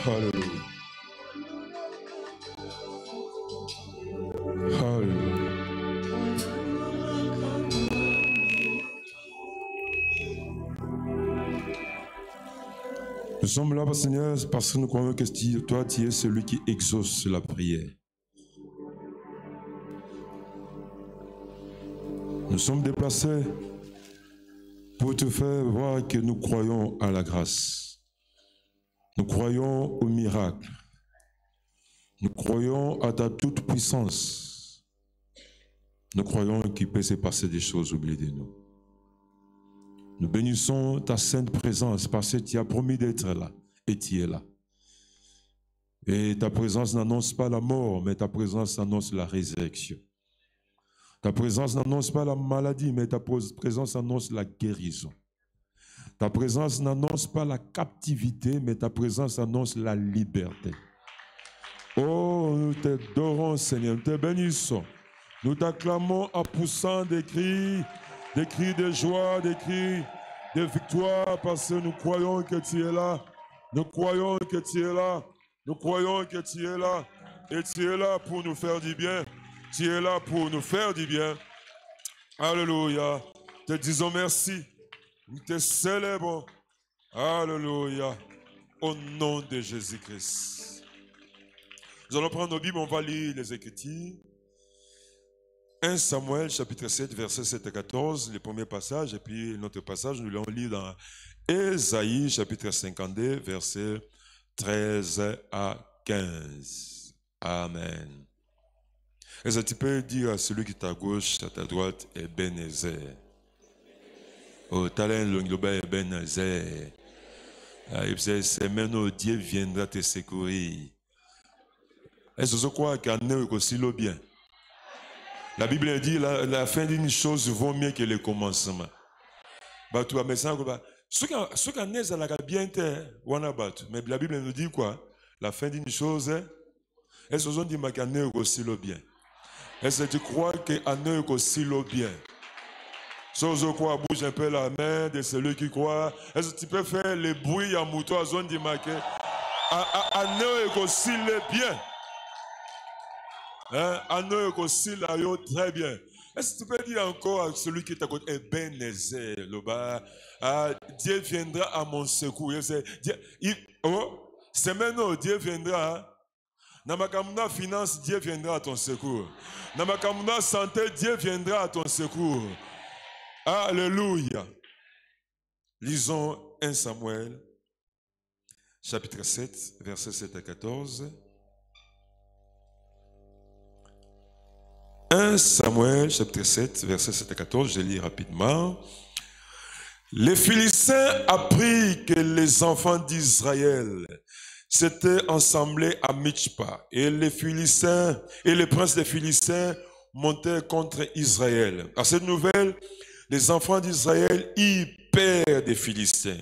Alléluia. Alléluia. Nous sommes là, Seigneur, parce que nous croyons que toi, tu es celui qui exauce la prière. Nous sommes déplacés pour te faire voir que nous croyons à la grâce. Nous croyons au miracle. Nous croyons à ta toute puissance. Nous croyons qu'il peut se passer des choses au milieu de nous. Nous bénissons ta sainte présence parce que tu as promis d'être là et tu es là. Et ta présence n'annonce pas la mort, mais ta présence annonce la résurrection. Ta présence n'annonce pas la maladie, mais ta présence annonce la guérison. Ta présence n'annonce pas la captivité, mais ta présence annonce la liberté. Oh, nous t'adorons, Seigneur, nous te bénissons. Nous t'acclamons en poussant des cris de joie, des cris de victoire, parce que nous croyons que tu es là. Nous croyons que tu es là. Nous croyons que tu es là. Et tu es là pour nous faire du bien. Tu es là pour nous faire du bien. Alléluia. Te disons merci. Nous te célébrons. Alléluia. Au nom de Jésus-Christ. Nous allons prendre nos Bibles, on va lire les Écritures. 1 Samuel, chapitre 7, versets 7 à 14, le premier passage, et puis notre passage, nous l'allons lire dans Ésaïe, chapitre 52, versets 13 à 15. Amen. Est-ce que tu peux dire à celui qui est à gauche, à ta droite, Ebenezer? Oh, talent l'ongloba Ebenezer. C'est maintenant Dieu viendra te secourir. Est-ce que je crois qu'un est aussi le bien? La Bible dit la fin d'une chose vaut mieux que le commencement. Ceux qui ont la bien, mais la Bible nous dit quoi? La fin d'une chose, est-ce que dit qu'un est aussi le bien? Est-ce que tu crois qu'un est aussi le bien? Si je crois, bouge un peu la main de celui qui croit. Est-ce que tu peux faire le bruit à mouton à zone de marqué? Un est aussi le bien. Un est aussi là, très bien. Est-ce que tu peux dire encore à celui qui est à côté, Ebenezer, Dieu viendra à mon secours. C'est maintenant Dieu viendra. Namakamuna finance, Dieu viendra à ton secours. Namakamuna santé, Dieu viendra à ton secours. Alléluia. Lisons 1 Samuel, chapitre 7, versets 7 à 14. 1 Samuel, chapitre 7, versets 7 à 14, je lis rapidement. Les Philistins apprirent que les enfants d'Israël s'étaient assemblés à Mitzpah, et les Philistins et les princes des Philistins montaient contre Israël. À cette nouvelle, les enfants d'Israël eurent peur des Philistins,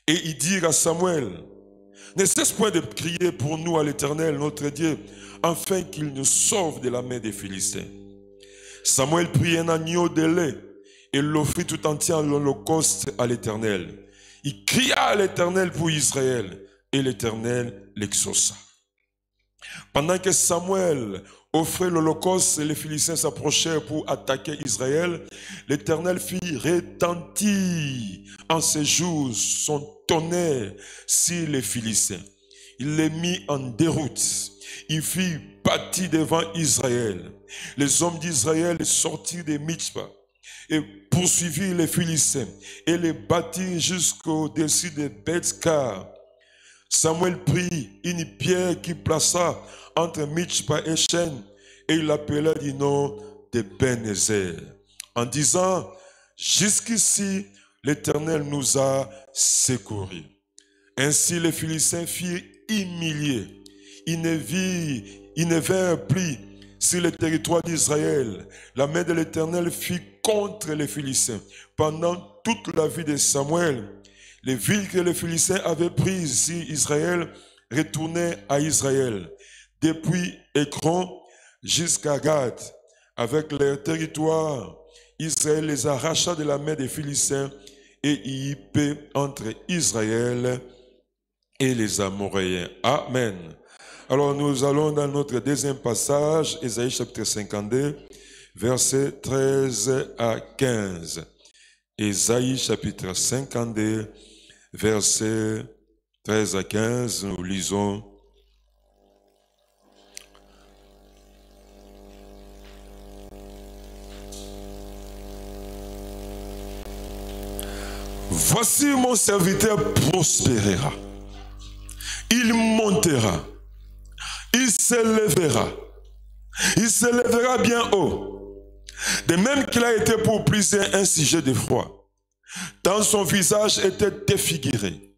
et ils dirent à Samuel: ne cesse point de crier pour nous à l'Éternel, notre Dieu, afin qu'il nous sauve de la main des Philistins. Samuel prit un agneau de lait et l'offrit tout entier en holocauste à l'Éternel. Il cria à l'Éternel pour Israël, et l'Éternel l'exauça. Pendant que Samuel offrait l'holocauste, les Philistins s'approchèrent pour attaquer Israël. L'Éternel fit retentir en ces jours son tonnerre sur les Philistins. Il les mit en déroute. Il fit bâtir devant Israël. Les hommes d'Israël sortirent de Mitzpah et poursuivirent les Philistins et les battirent jusqu'au-dessus de Beth-Kar. Samuel prit une pierre qu'il plaça entre Mitzpah et Shen, et il l'appela du nom de Ebenezer, en disant: jusqu'ici l'Éternel nous a secourus. Ainsi les Philistins furent humiliés. Ils ne vinrent plus sur le territoire d'Israël. La main de l'Éternel fut contre les Philistins pendant toute la vie de Samuel. Les villes que les Philistins avaient prises sur Israël retournaient à Israël, depuis Écron jusqu'à Gad. Avec leur territoire, Israël les arracha de la main des Philistins et y paix entre Israël et les Amoréens. Amen. Alors nous allons dans notre deuxième passage, Ésaïe chapitre 52, versets 13 à 15. Ésaïe chapitre 52, versets 13 à 15, nous lisons. Voici mon serviteur prospérera. Il montera. Il s'élèvera. Il s'élèvera bien haut. De même qu'il a été pour plusieurs un sujet d'effroi. Tant son visage était défiguré.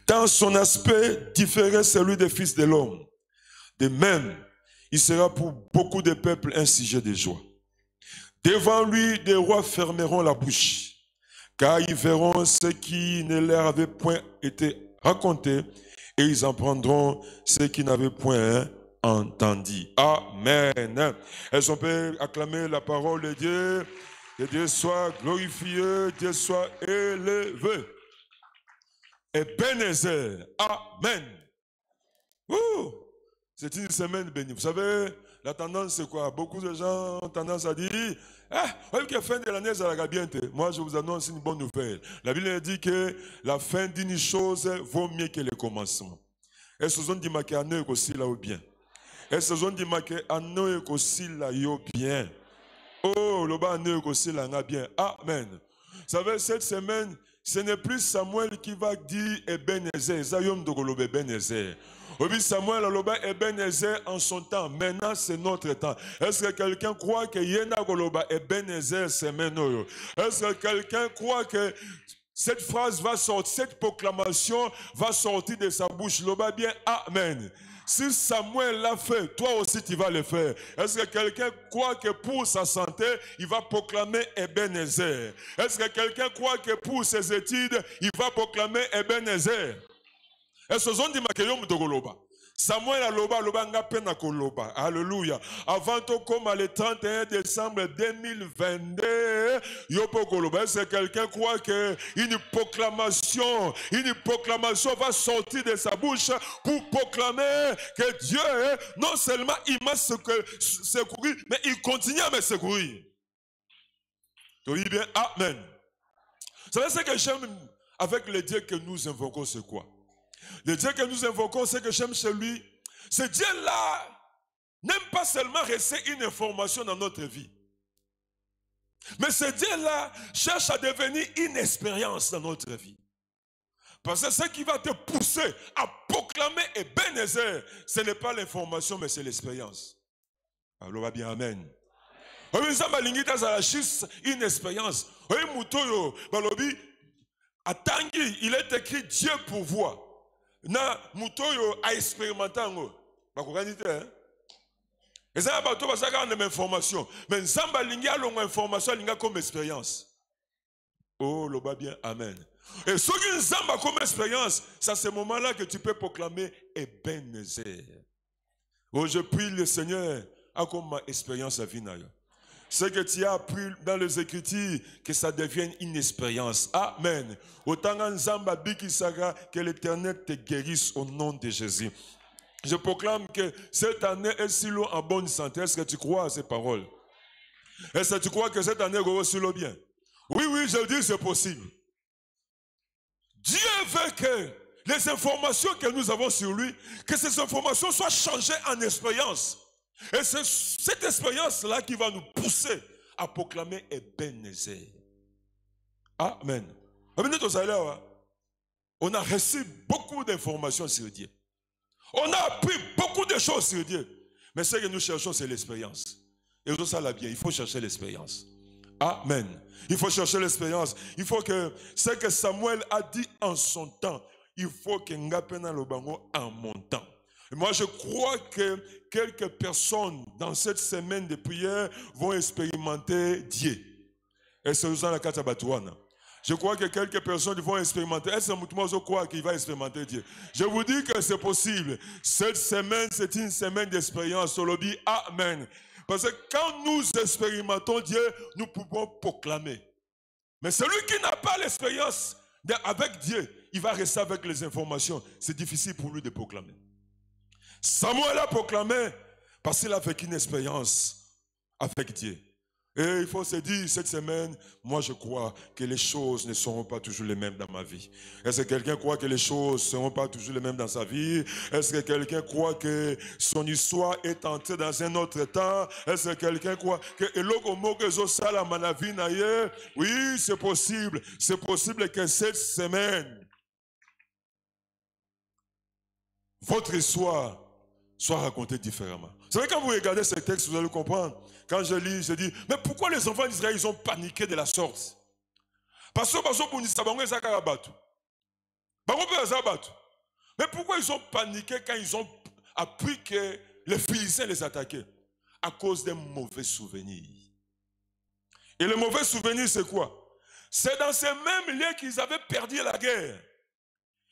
Tant son aspect différait celui des fils de l'homme. De même, il sera pour beaucoup de peuples un sujet de joie. Devant lui, des rois fermeront la bouche. Car ils verront ce qui ne leur avait point été raconté, et ils en prendront ce qui n'avaient point entendu. Amen. Est-ce qu'on peut acclamer la parole de Dieu? Que Dieu soit glorifié, Dieu soit élevé. Et Ebenezer. Amen. C'est une semaine bénie. Vous savez, la tendance c'est quoi? Beaucoup de gens ont tendance à dire, la fin de l'année, ça va bien. Moi, je vous annonce une bonne nouvelle. La Bible dit que la fin d'une chose vaut mieux que le commencement. Est-ce que vous dit que l'année est aussi là ou bien? Est-ce que vous dit que l'année est aussi là ou bien? Oh, le bas année est aussi là bien. Amen. Vous savez, cette semaine, ce n'est plus Samuel qui va dire Ebenezer. Zayom Dogolobe Ebenezer. Oui, Samuel aloba Ebenezer en son temps. Maintenant, c'est notre temps. Est-ce que quelqu'un croit que Yena Goloba Ebenezer c'est maintenant? Est-ce que quelqu'un croit que cette phrase va sortir, cette proclamation va sortir de sa bouche? Loba bien, Amen. Si Samuel l'a fait, toi aussi tu vas le faire. Est-ce que quelqu'un croit que pour sa santé, il va proclamer Ebenezer? Est-ce que quelqu'un croit que pour ses études, il va proclamer Ebenezer? Est-ce que vous avez dit Samuel aloba nga pena koloba. Alléluia. Avant tout comme le 31 décembre 2022, yopo koloba. Est-ce que quelqu'un croit que une proclamation va sortir de sa bouche pour proclamer que Dieu, non seulement il m'a secouru, mais il continue à me secourir. Tu dis bien, Amen. Vous savez ce que j'aime avec le Dieu que nous invoquons, c'est quoi? Le Dieu que nous invoquons, c'est que j'aime chez lui. Ce Dieu-là n'aime pas seulement rester une information dans notre vie. Mais ce Dieu-là cherche à devenir une expérience dans notre vie. Parce que ce qui va te pousser à proclamer Ebenezer, ce n'est pas l'information, mais c'est l'expérience. Alors, va bien, Amen. Une expérience. Il est écrit Dieu pourvoit. Na mutoyo a expérimenté ngo bakokanite et ça ba to ba saka na information mais nzamba lingi alonga information linga comme expérience. Oh loba bien amen. Et ce qui nzamba comme expérience, c'est à ce moment-là que tu peux proclamer Ebenezer. Oh je prie le Seigneur à comme ma expérience à vinayo. Ce que tu as appris dans les Écritures, que ça devienne une expérience. Amen. Autant que l'Éternel te guérisse au nom de Jésus. Je proclame que cette année est si loin en bonne santé. Est-ce que tu crois à ces paroles? Est-ce que tu crois que cette année est aussi loin bien? Oui, je dis c'est possible. Dieu veut que les informations que nous avons sur lui, que ces informations soient changées en expérience. Et c'est cette expérience-là qui va nous pousser à proclamer Ebenezer. Amen. On a reçu beaucoup d'informations sur Dieu. On a appris beaucoup de choses sur Dieu. Mais ce que nous cherchons, c'est l'expérience. Et tout ça, là bien, il faut chercher l'expérience. Amen. Il faut chercher l'expérience. Il faut que ce que Samuel a dit en son temps, il faut que Ngapena Lobango en mon temps. Et moi, je crois que quelques personnes dans cette semaine de prière vont expérimenter Dieu. Et c'est dans la Katabatouana. Je crois que quelques personnes vont expérimenter. Est-ce que moi je crois qu'il va expérimenter Dieu? Je vous dis que c'est possible. Cette semaine, c'est une semaine d'expérience. On le dit Amen. Parce que quand nous expérimentons Dieu, nous pouvons proclamer. Mais celui qui n'a pas l'expérience avec Dieu, il va rester avec les informations. C'est difficile pour lui de proclamer. Samuel a proclamé parce qu'il a vécu une expérience avec Dieu. Et il faut se dire, cette semaine, moi je crois que les choses ne seront pas toujours les mêmes dans ma vie. Est-ce que quelqu'un croit que les choses ne seront pas toujours les mêmes dans sa vie? Est-ce que quelqu'un croit que son histoire est entrée dans un autre temps? Est-ce que quelqu'un croit que oui, c'est possible. C'est possible que cette semaine, votre histoire soit racontée différemment. Vous savez, quand vous regardez ce texte, vous allez comprendre. Quand je lis, je dis, mais pourquoi les enfants d'Israël, ils ont paniqué de la sorte? Parce que mais pourquoi ils ont paniqué quand ils ont appris que les Philistins les attaquaient? À cause d'un mauvais souvenir. Et le mauvais souvenir, c'est quoi? C'est dans ces mêmes lieux qu'ils avaient perdu la guerre.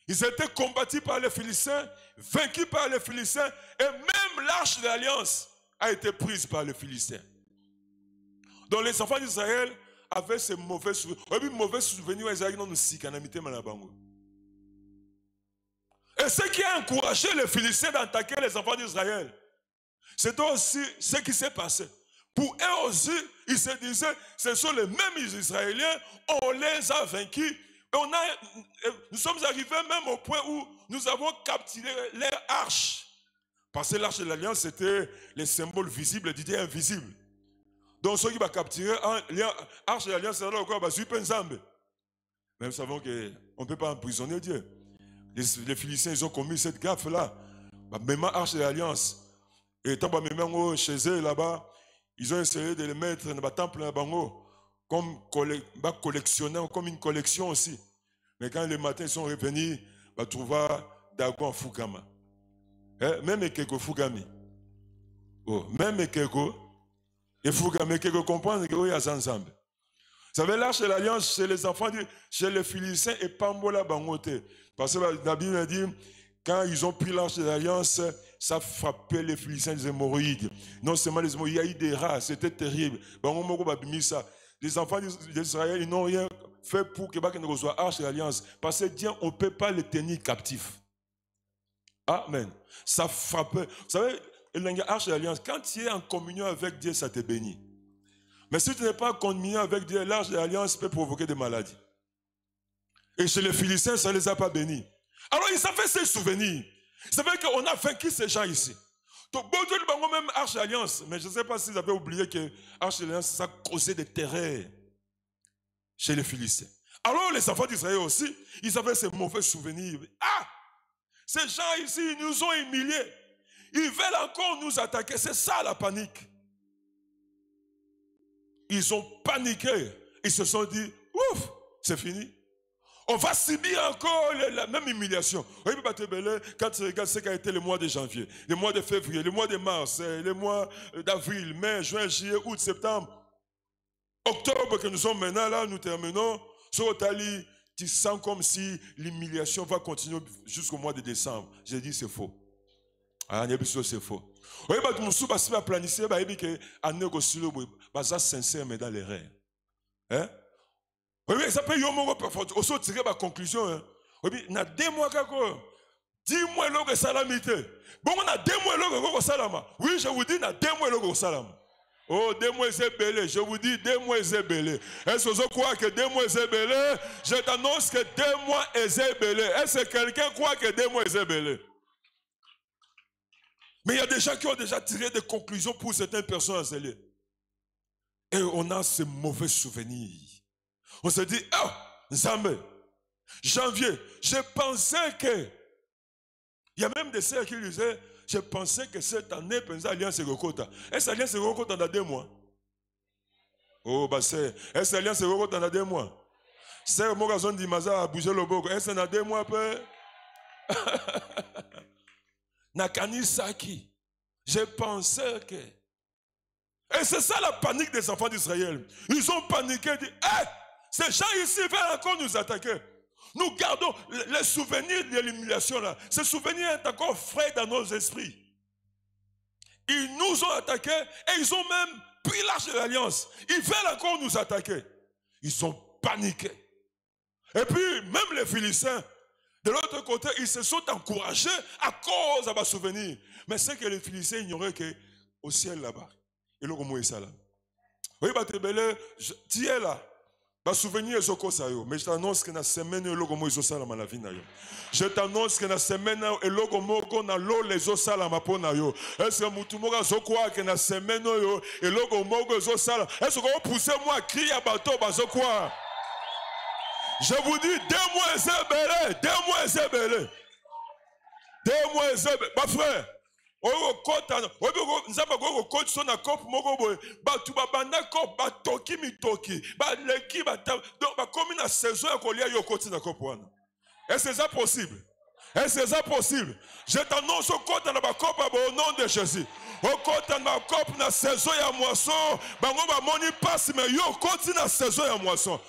Ils étaient combattus par les Philistins, vaincus par les Philistins, et même l'arche de l'alliance a été prise par les Philistins. Donc les enfants d'Israël avaient ces mauvais souvenirs. Et ce qui a encouragé les Philistins d'attaquer les enfants d'Israël, c'est aussi ce qui s'est passé. Pour eux aussi, ils se disaient, ce sont les mêmes Israéliens, on les a vaincus. Nous sommes arrivés même au point où nous avons capturé leur arche. Parce que l'arche de l'alliance, c'était le symbole visible du Dieu invisible. Donc ceux qui vont capturer l'arche de l'alliance, c'est là encore, mais nous savons qu'on ne peut pas emprisonner Dieu. Les Philistins, ils ont commis cette gaffe-là. Même l'arche de l'alliance. Et tant que chez eux là-bas, ils ont essayé de les mettre dans le temple de Bango. Comme collectionneur, comme une collection aussi. Mais quand les matins sont revenus, on trouva Dago en Fugama. Même Ekeko Fugami. Même Ekeko et Fugami, Ekeko comprendre qu'il y a ensemble. Vous savez, l'arche de l'alliance chez les enfants, chez les Philistins et Pambola Bangote. Parce que la Bible a dit, quand ils ont pris l'arche de l'alliance, ça frappait les Philistins des hémorroïdes. Non seulement les hémorroïdes, il y a eu des rats, c'était terrible. Les enfants d'Israël, ils n'ont rien fait pour que ne reçoive l'arche de l'alliance. Parce que Dieu, on ne peut pas les tenir captifs. Amen. Ça frappait. Vous savez, l'arche de l'alliance, quand tu es en communion avec Dieu, ça te bénit. Mais si tu n'es pas en communion avec Dieu, l'arche de l'alliance peut provoquer des maladies. Et chez les Philistins, ça ne les a pas bénis. Alors, ils avaient ces souvenirs. C'est vrai qu'on a vaincu ces gens ici. Donc, même arche de l'alliance, mais je ne sais pas s'ils avaient oublié que l'arche de l'alliance, ça causait des terreurs chez les Philistins. Alors, les enfants d'Israël aussi, ils avaient ces mauvais souvenirs. Ah! Ces gens ici, ils nous ont humiliés. Ils veulent encore nous attaquer. C'est ça la panique. Ils ont paniqué. Ils se sont dit, ouf, c'est fini. On va subir encore la même humiliation. Quand tu regardes ce qu'a été le mois de janvier, le mois de février, le mois de mars, le mois d'avril, mai, juin, juillet, août, septembre, octobre que nous sommes maintenant là, nous terminons. Sur Otali, tu sens comme si l'humiliation va continuer jusqu'au mois de décembre. J'ai dit c'est faux. Ah, c'est faux. Oui, je vais planifier, je sincère, mais dans les rêves. Hein? Oui, ça peut y avoir aussi tirer ma conclusion. Oui, na 2 mois kako. 10 mois logo salamité. Bon, on a 2 mois logo salama. Oui, je vous dis na 2 mois logo salama. Oh, 2 mois c'est belé. Je vous dis 2 mois c'est belé. Est-ce que vous croyez que 2 mois c'est belé? Je t'annonce que 2 mois c'est belé. Est-ce que quelqu'un croit que 2 mois c'est belé? Mais il y a des gens qui ont déjà tiré des conclusions pour certaines personnes à ce lieu. Et on a ce mauvais souvenir. On se dit, ah, Nzambe, janvier, je pensais que, il y a même des sœurs qui disaient, je pensais que cette année, l'alliance se recota. Est-ce que l'alliance se recota dans 2 mois? Oh, bah c'est, est-ce que l'alliance se recota dans 2 mois? C'est mon gazon d'Imaza a bougé le boko. Est-ce que dans 2 mois, peu? Nakani Saki, je pensais que. Et c'est ça la panique des enfants d'Israël. Ils ont paniqué, dit, hey, ces gens ici veulent encore nous attaquer. Nous gardons les souvenirs de l'humiliation là. Ce souvenir est encore frais dans nos esprits. Ils nous ont attaqués et ils ont même pris l'arche de l'alliance. Ils veulent encore nous attaquer. Ils sont paniqués. Et puis, même les Philistins, De l'autre côté, ils se sont encouragés à cause de ma souvenir. Mais c'est que les Philistins ignoraient qu'au ciel là-bas, il y a ça là. Oui, tu es là. Ma souvenir est au sayo. Mais je t'annonce que la semaine, il y a la vie. Je t'annonce que la semaine, il y a l'eau les os la mapona yo. Est-ce que mutumoga zokwa que la semaine, il y a sala. Est-ce que vous poussez moi à crier à bateau bazokwa? Je vous dis, 2 mois et belé, 2 mois et belé. 2 mois et belé. Ma frère, oyo kota, oyo nzamba go coach so na cop moko boy, ba tu ba banda cop, ba toki mitoki, ba leki ba donc ba comme na saison ya kolia yo koti na cop wana. Est-ce que c'est possible? Est-ce que c'est possible? Je t'annonce au kota na ba cop au nom de Jésus. Au kota na cop na saison ya moisson, bango ba moni passe mais yo koti na saison ya moisson.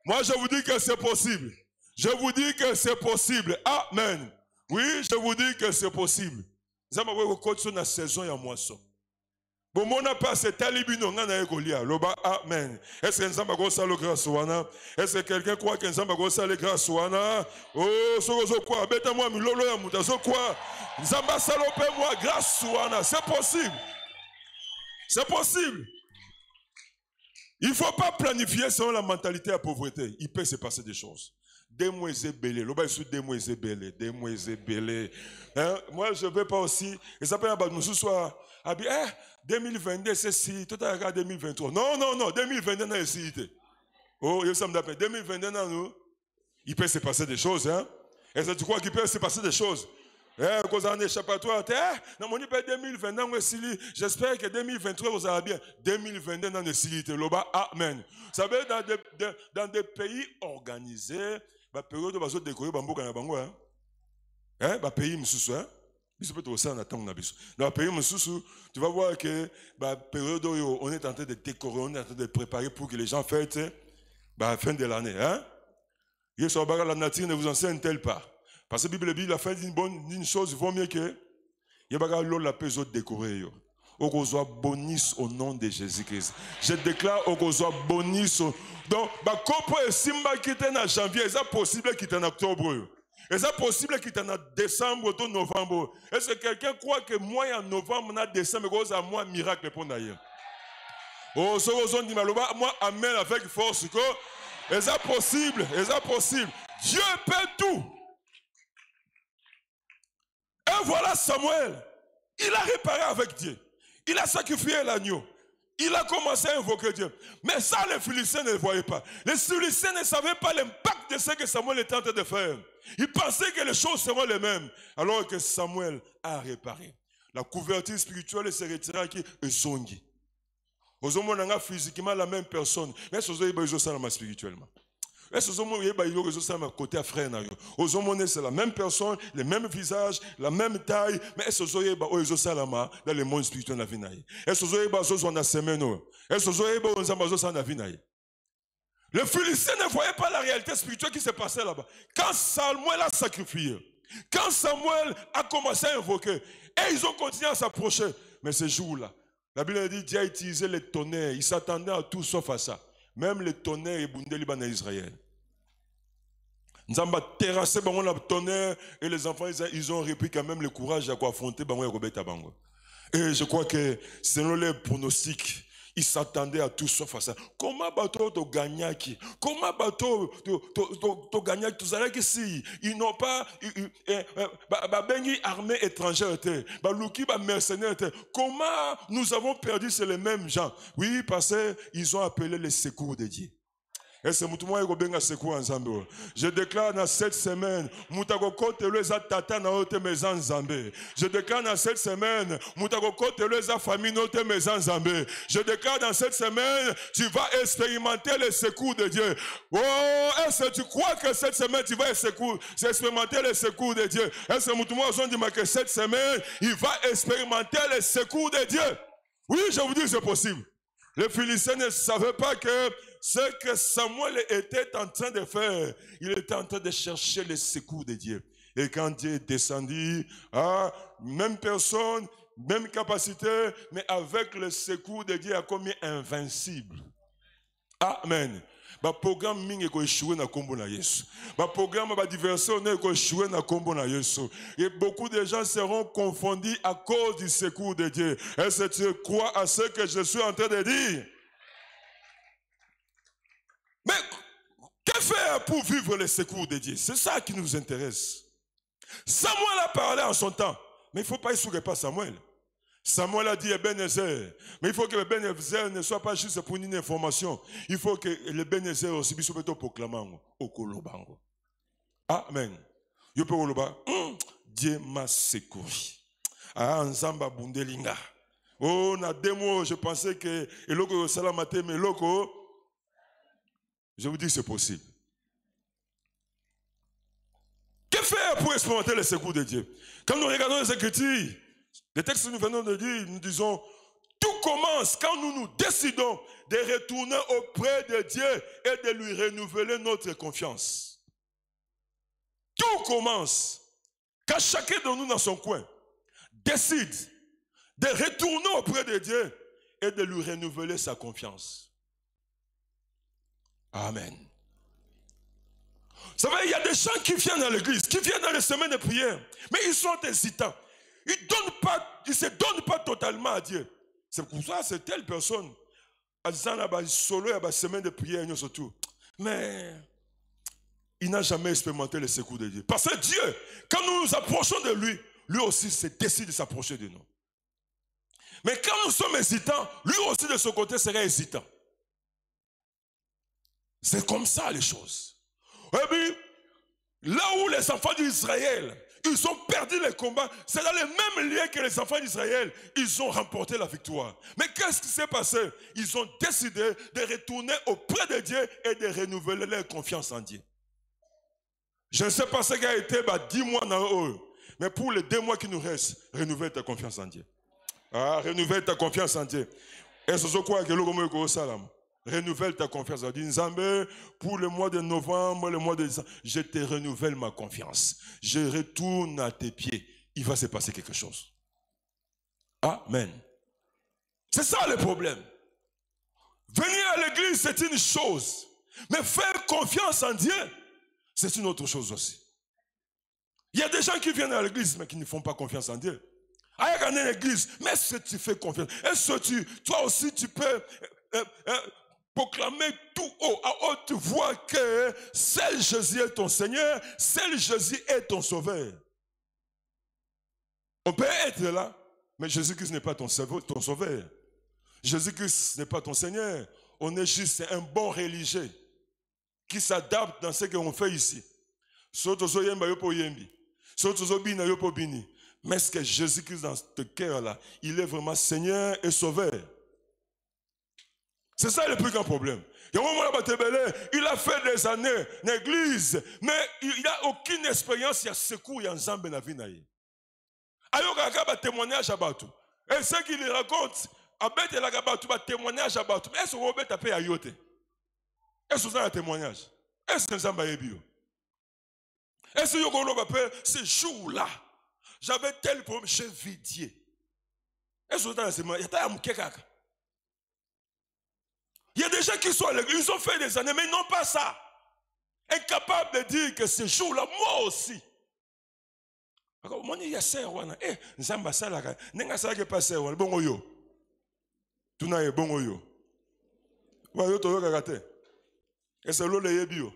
Moi je vous dis que c'est possible. Je vous dis que c'est possible. Amen. Oui, je vous dis que c'est possible. Zama weko kotso na saison ya moisson. Bon mon pas c'est talibino ngana ekolia. Loba amen. Est-ce que nzamba go sala grâce wana? Est-ce que quelqu'un croit que nzamba go sala grâce wana? Oh, sozo quoi? Beta moi milolo ya muta so quoi? Nzamba salope moi grâce wana. C'est possible. C'est possible. Il ne faut pas planifier selon la mentalité à pauvreté. Il peut se passer des choses. Des mois et belé. L'obé sous des mois et belé. Des mois et belé. Moi, je ne veux pas aussi. Et ça peut être nous soit. 2022, c'est si. Tout à l'heure 2023. Non, non, non. 2022, non, c'est si. Oh, il me dit 2022, non. Il peut se passer des choses. Est-ce que tu crois qu'il peut se passer des choses? Cause en échappatoire, non, mon pas 2022, j'espère que 2023 vous allez bien. 2022, dans le Sili, amen. Vous savez, dans des pays organisés, la période où vous allez décorer, le pays, dans le pays, tu vas voir que la période où on est en train de décorer, on est en train de préparer pour que les gens fêtent à la fin de l'année. La nature ne vous enseigne-t-elle pas? Parce que la Bible, la fin d'une chose, il vaut mieux que il y a la paix décorée. Au soit bonus au nom de Jésus-Christ. Je déclare au soit bonus. Donc, comme simba qui est en janvier, est-ce possible qu'il est en octobre? Est-ce possible qu'il est en décembre ou novembre? Est-ce que quelqu'un croit que moi en novembre, en décembre, c'est un mois miracle pour d'ailleurs? Oh, ce que dit moi, amen avec force. Est-ce possible? Est-ce possible? Dieu peut tout. Et voilà Samuel, il a réparé avec Dieu. Il a sacrifié l'agneau. Il a commencé à invoquer Dieu. Mais ça, les Philistins ne le voyaient pas. Les Philistins ne savaient pas l'impact de ce que Samuel était en train de faire. Ils pensaient que les choses seraient les mêmes. Alors que Samuel a réparé. La couverture spirituelle se retira qui est zongi. Aux hommes, on a physiquement la même personne. Mais ces hommes, ils ont spirituellement. Est-ce que côté à frère aux hommes c'est la même personne, le même visage, la même taille, mais est-ce que dans le monde spirituel na vie? Est-ce que les Philistins ne voyaient pas la réalité spirituelle qui se passait là-bas. Quand Samuel a sacrifié, quand Samuel a commencé à invoquer, et ils ont continué à s'approcher, mais ce jour-là, la Bible dit Dieu a utilisé les tonnerres, il s'attendait à tout sauf à ça. Même les tonnerres et Bundeli en Israël. Nous avons terrassé le tonnerre et les enfants ils ont repris quand même le courage à affronter Bango. Et je crois que selon les pronostics, ils s'attendaient à tout sauf à ça. Comment bateau to gagnaki? Comment bateau to gagnaki? Tout ça ici, ils n'ont pas bengi armée étrangère, balouki mercenaire. Comment nous avons perdu c'est les mêmes gens? Oui, parce qu'ils ont appelé les secours de Dieu. Et c'est mutumo eko benga secours ensemble. Je déclare dans cette semaine, mutako kote leza tata na ote mezan zambe. Je déclare dans cette semaine, mutako kote leza famille na ote mezan zambe. Je déclare dans cette semaine, tu vas expérimenter les secours de Dieu. Oh, est-ce que tu crois que cette semaine tu vas expérimenter les secours de Dieu? Est-ce que mutumo dit que cette semaine, il va expérimenter les secours de Dieu? Oui, je vous dis c'est possible. Les Philistins ne savaient pas que ce que Samuel était en train de faire, il était en train de chercher le secours de Dieu. Et quand Dieu est descendu, même personne, même capacité, mais avec le secours de Dieu, a commis invincible. Amen. Ba programme mingi ko échouer na kombo na Yesu. Ba programme ba diversion ne ko échouer na kombo na Yesu. Et beaucoup de gens seront confondus à cause du secours de Dieu. Est-ce que tu crois à ce que je suis en train de dire? Mais que faire pour vivre le secours de Dieu? C'est ça qui nous intéresse. Samuel a parlé en son temps, mais il ne faut pas essuyer pas Samuel. Samuel a dit Ebenezer, mais il faut que Ebenezer ne soit pas juste pour une information. Il faut que Ebenezer aussi puisse être proclamé au Kolobango. Amen. Dieu m'a secouru. Ah, Nzamba Bundelinga. Oh, na démo, je pensais que Eloko Salamate, mais Eloko, je vous dis que c'est possible. Que faire pour expérimenter le secours de Dieu? Quand nous regardons les Écritures, les textes que nous venons de dire, nous disons, tout commence quand nous nous décidons de retourner auprès de Dieu et de lui renouveler notre confiance. Tout commence quand chacun de nous dans son coin décide de retourner auprès de Dieu et de lui renouveler sa confiance. Amen. Vous savez, il y a des gens qui viennent dans l'église, qui viennent dans les semaines de prière, mais ils sont hésitants. Ils ne se donnent pas totalement à Dieu. C'est pour ça que c'est telle personne, solo et la semaine de prière, surtout. Mais il n'a jamais expérimenté le secours de Dieu. Parce que Dieu, quand nous nous approchons de lui, lui aussi décide de s'approcher de nous. Mais quand nous sommes hésitants, lui aussi de son côté serait hésitant. C'est comme ça les choses. Et puis, là où les enfants d'Israël, ils ont perdu les combats, c'est dans les mêmes lieux que les enfants d'Israël, ils ont remporté la victoire. Mais qu'est-ce qui s'est passé? Ils ont décidé de retourner auprès de Dieu et de renouveler leur confiance en Dieu. Je ne sais pas ce qui a été 10 mois dans eux, mais pour les 2 mois qui nous restent, renouvelle ta confiance en Dieu. Ah, renouvelle ta confiance en Dieu. Et c'est quoi que l'homme salam? Renouvelle ta confiance. Dit Nzambe, pour le mois de novembre, le mois de décembre, je te renouvelle ma confiance. Je retourne à tes pieds. Il va se passer quelque chose. Amen. C'est ça le problème. Venir à l'église, c'est une chose. Mais faire confiance en Dieu, c'est une autre chose aussi. Il y a des gens qui viennent à l'église, mais qui ne font pas confiance en Dieu. À l'église, mais est-ce que tu fais confiance? Est-ce que toi aussi, tu peux proclamer tout haut, à haute voix que seul Jésus est ton Seigneur, seul Jésus est ton Sauveur. On peut être là, mais Jésus-Christ n'est pas ton Sauveur. Jésus-Christ n'est pas ton Seigneur. On est juste un bon religieux qui s'adapte dans ce qu'on fait ici. Mais est-ce que Jésus-Christ dans ce cœur-là, il est vraiment Seigneur et Sauveur? C'est ça le plus grand problème. Il a fait des années dans l'église, mais il n'a aucune expérience, il y a secours, il y a Nzambe dans la vie. Il y a témoignage à Batou. Et ce qu'il raconte, il y a témoignage à Batou. Est-ce que vous avez tapé à Yote? Est-ce que vous avez un témoignage? Est-ce que Nzambe est bio? Est-ce que vous avez ce jour-là, j'avais tel problème, j'ai vidié. Est-ce que vous avez un témoignage? Il y a des gens qui sont à l'église, ils ont fait des années, mais ils n'ont pas ça. Incapables de dire que ce jour-là, moi aussi. Il y a sœur, Nzamba Salaka, Nenga Salaka pas sœur, bon yo. Tu n'as pas bon yo. Yo to yo kagate. Et c'est l'eau de bio.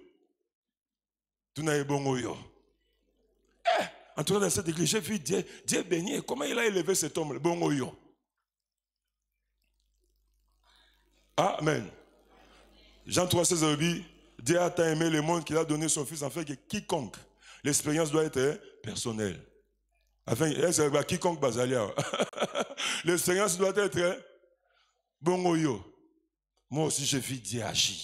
Tu n'as pas bon yo. En tout cas, dans cette église, j'ai vu Dieu béni. Comment il a élevé cet homme, bon yo. Amen. Jean 3,16 dit, Dieu a tant aimé le monde qu'il a donné son fils afin que quiconque, l'expérience doit être personnelle. Enfin, quiconque basalia. L'expérience doit être bon yo. Moi aussi je vis Dieu agir.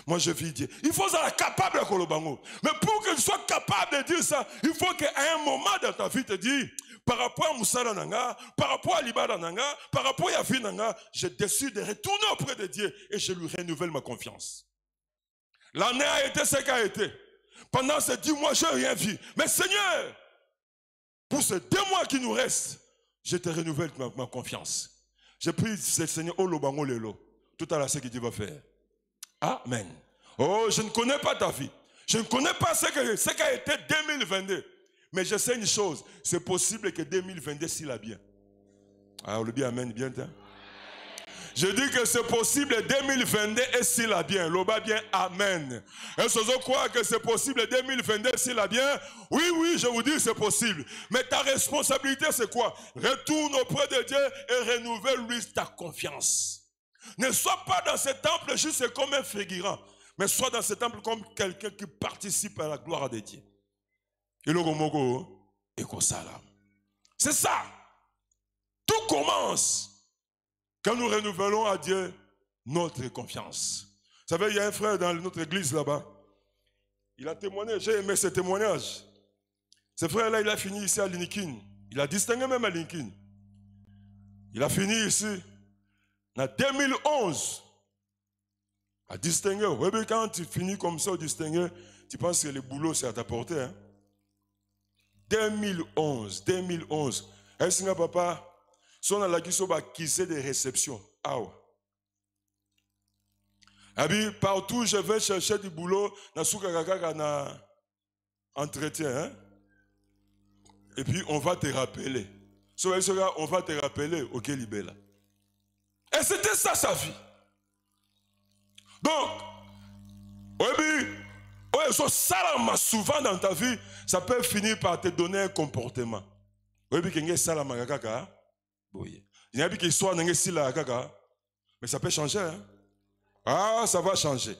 Moi je vis Dieu. Il faut être capable de Kolobango. Mais pour que tu sois capable de dire ça, il faut qu'à un moment dans ta vie te dire, par rapport à Moussala Nanga, par rapport à Libada Nanga, par rapport à Yafi Nanga, je décide de retourner auprès de Dieu et je lui renouvelle ma confiance. L'année a été ce qu'a été. Pendant ces 10 mois, je n'ai rien vu. Mais Seigneur, pour ces 2 mois qui nous restent, je te renouvelle ma confiance. Je prie le Seigneur, Olobango Lelo, tout à l'heure ce que Dieu va faire. Amen. Oh, je ne connais pas ta vie. Je ne connais pas ce qu'a été 2022. Mais je sais une chose, c'est possible que 2022 s'il a bien. Alors le bien, amen, bien. Hein? Je dis que c'est possible 2022 et s'il a bien. L'oba bien, amen. Est-ce que vous croyez que c'est possible 2022 s'il a bien? Oui, oui, je vous dis c'est possible. Mais ta responsabilité c'est quoi? Retourne auprès de Dieu et renouvelle-lui ta confiance. Ne sois pas dans ce temple juste comme un figurant, mais sois dans ce temple comme quelqu'un qui participe à la gloire de Dieu. C'est ça. Tout commence quand nous renouvelons à Dieu notre confiance. Vous savez, il y a un frère dans notre église là-bas. Il a témoigné, j'ai aimé ce témoignage. Ce frère-là, il a fini ici à Lincoln. Il a distingué même à Lincoln. Il a fini ici en 2011. À distinguer. Oui, mais quand tu finis comme ça au distinguer, tu penses que le boulot c'est à ta portée. Hein? 2011. Est-ce que papa, son a la question de réception. Ah ouais. Abi, partout je vais chercher du boulot, na soukakaka na entretien. Hein? Et puis on va te rappeler. On va te rappeler au Libéla. Et c'était ça sa vie. Donc, souvent dans ta vie, ça peut finir par te donner un comportement. Mais ça peut changer. Hein? Ah, ça va changer.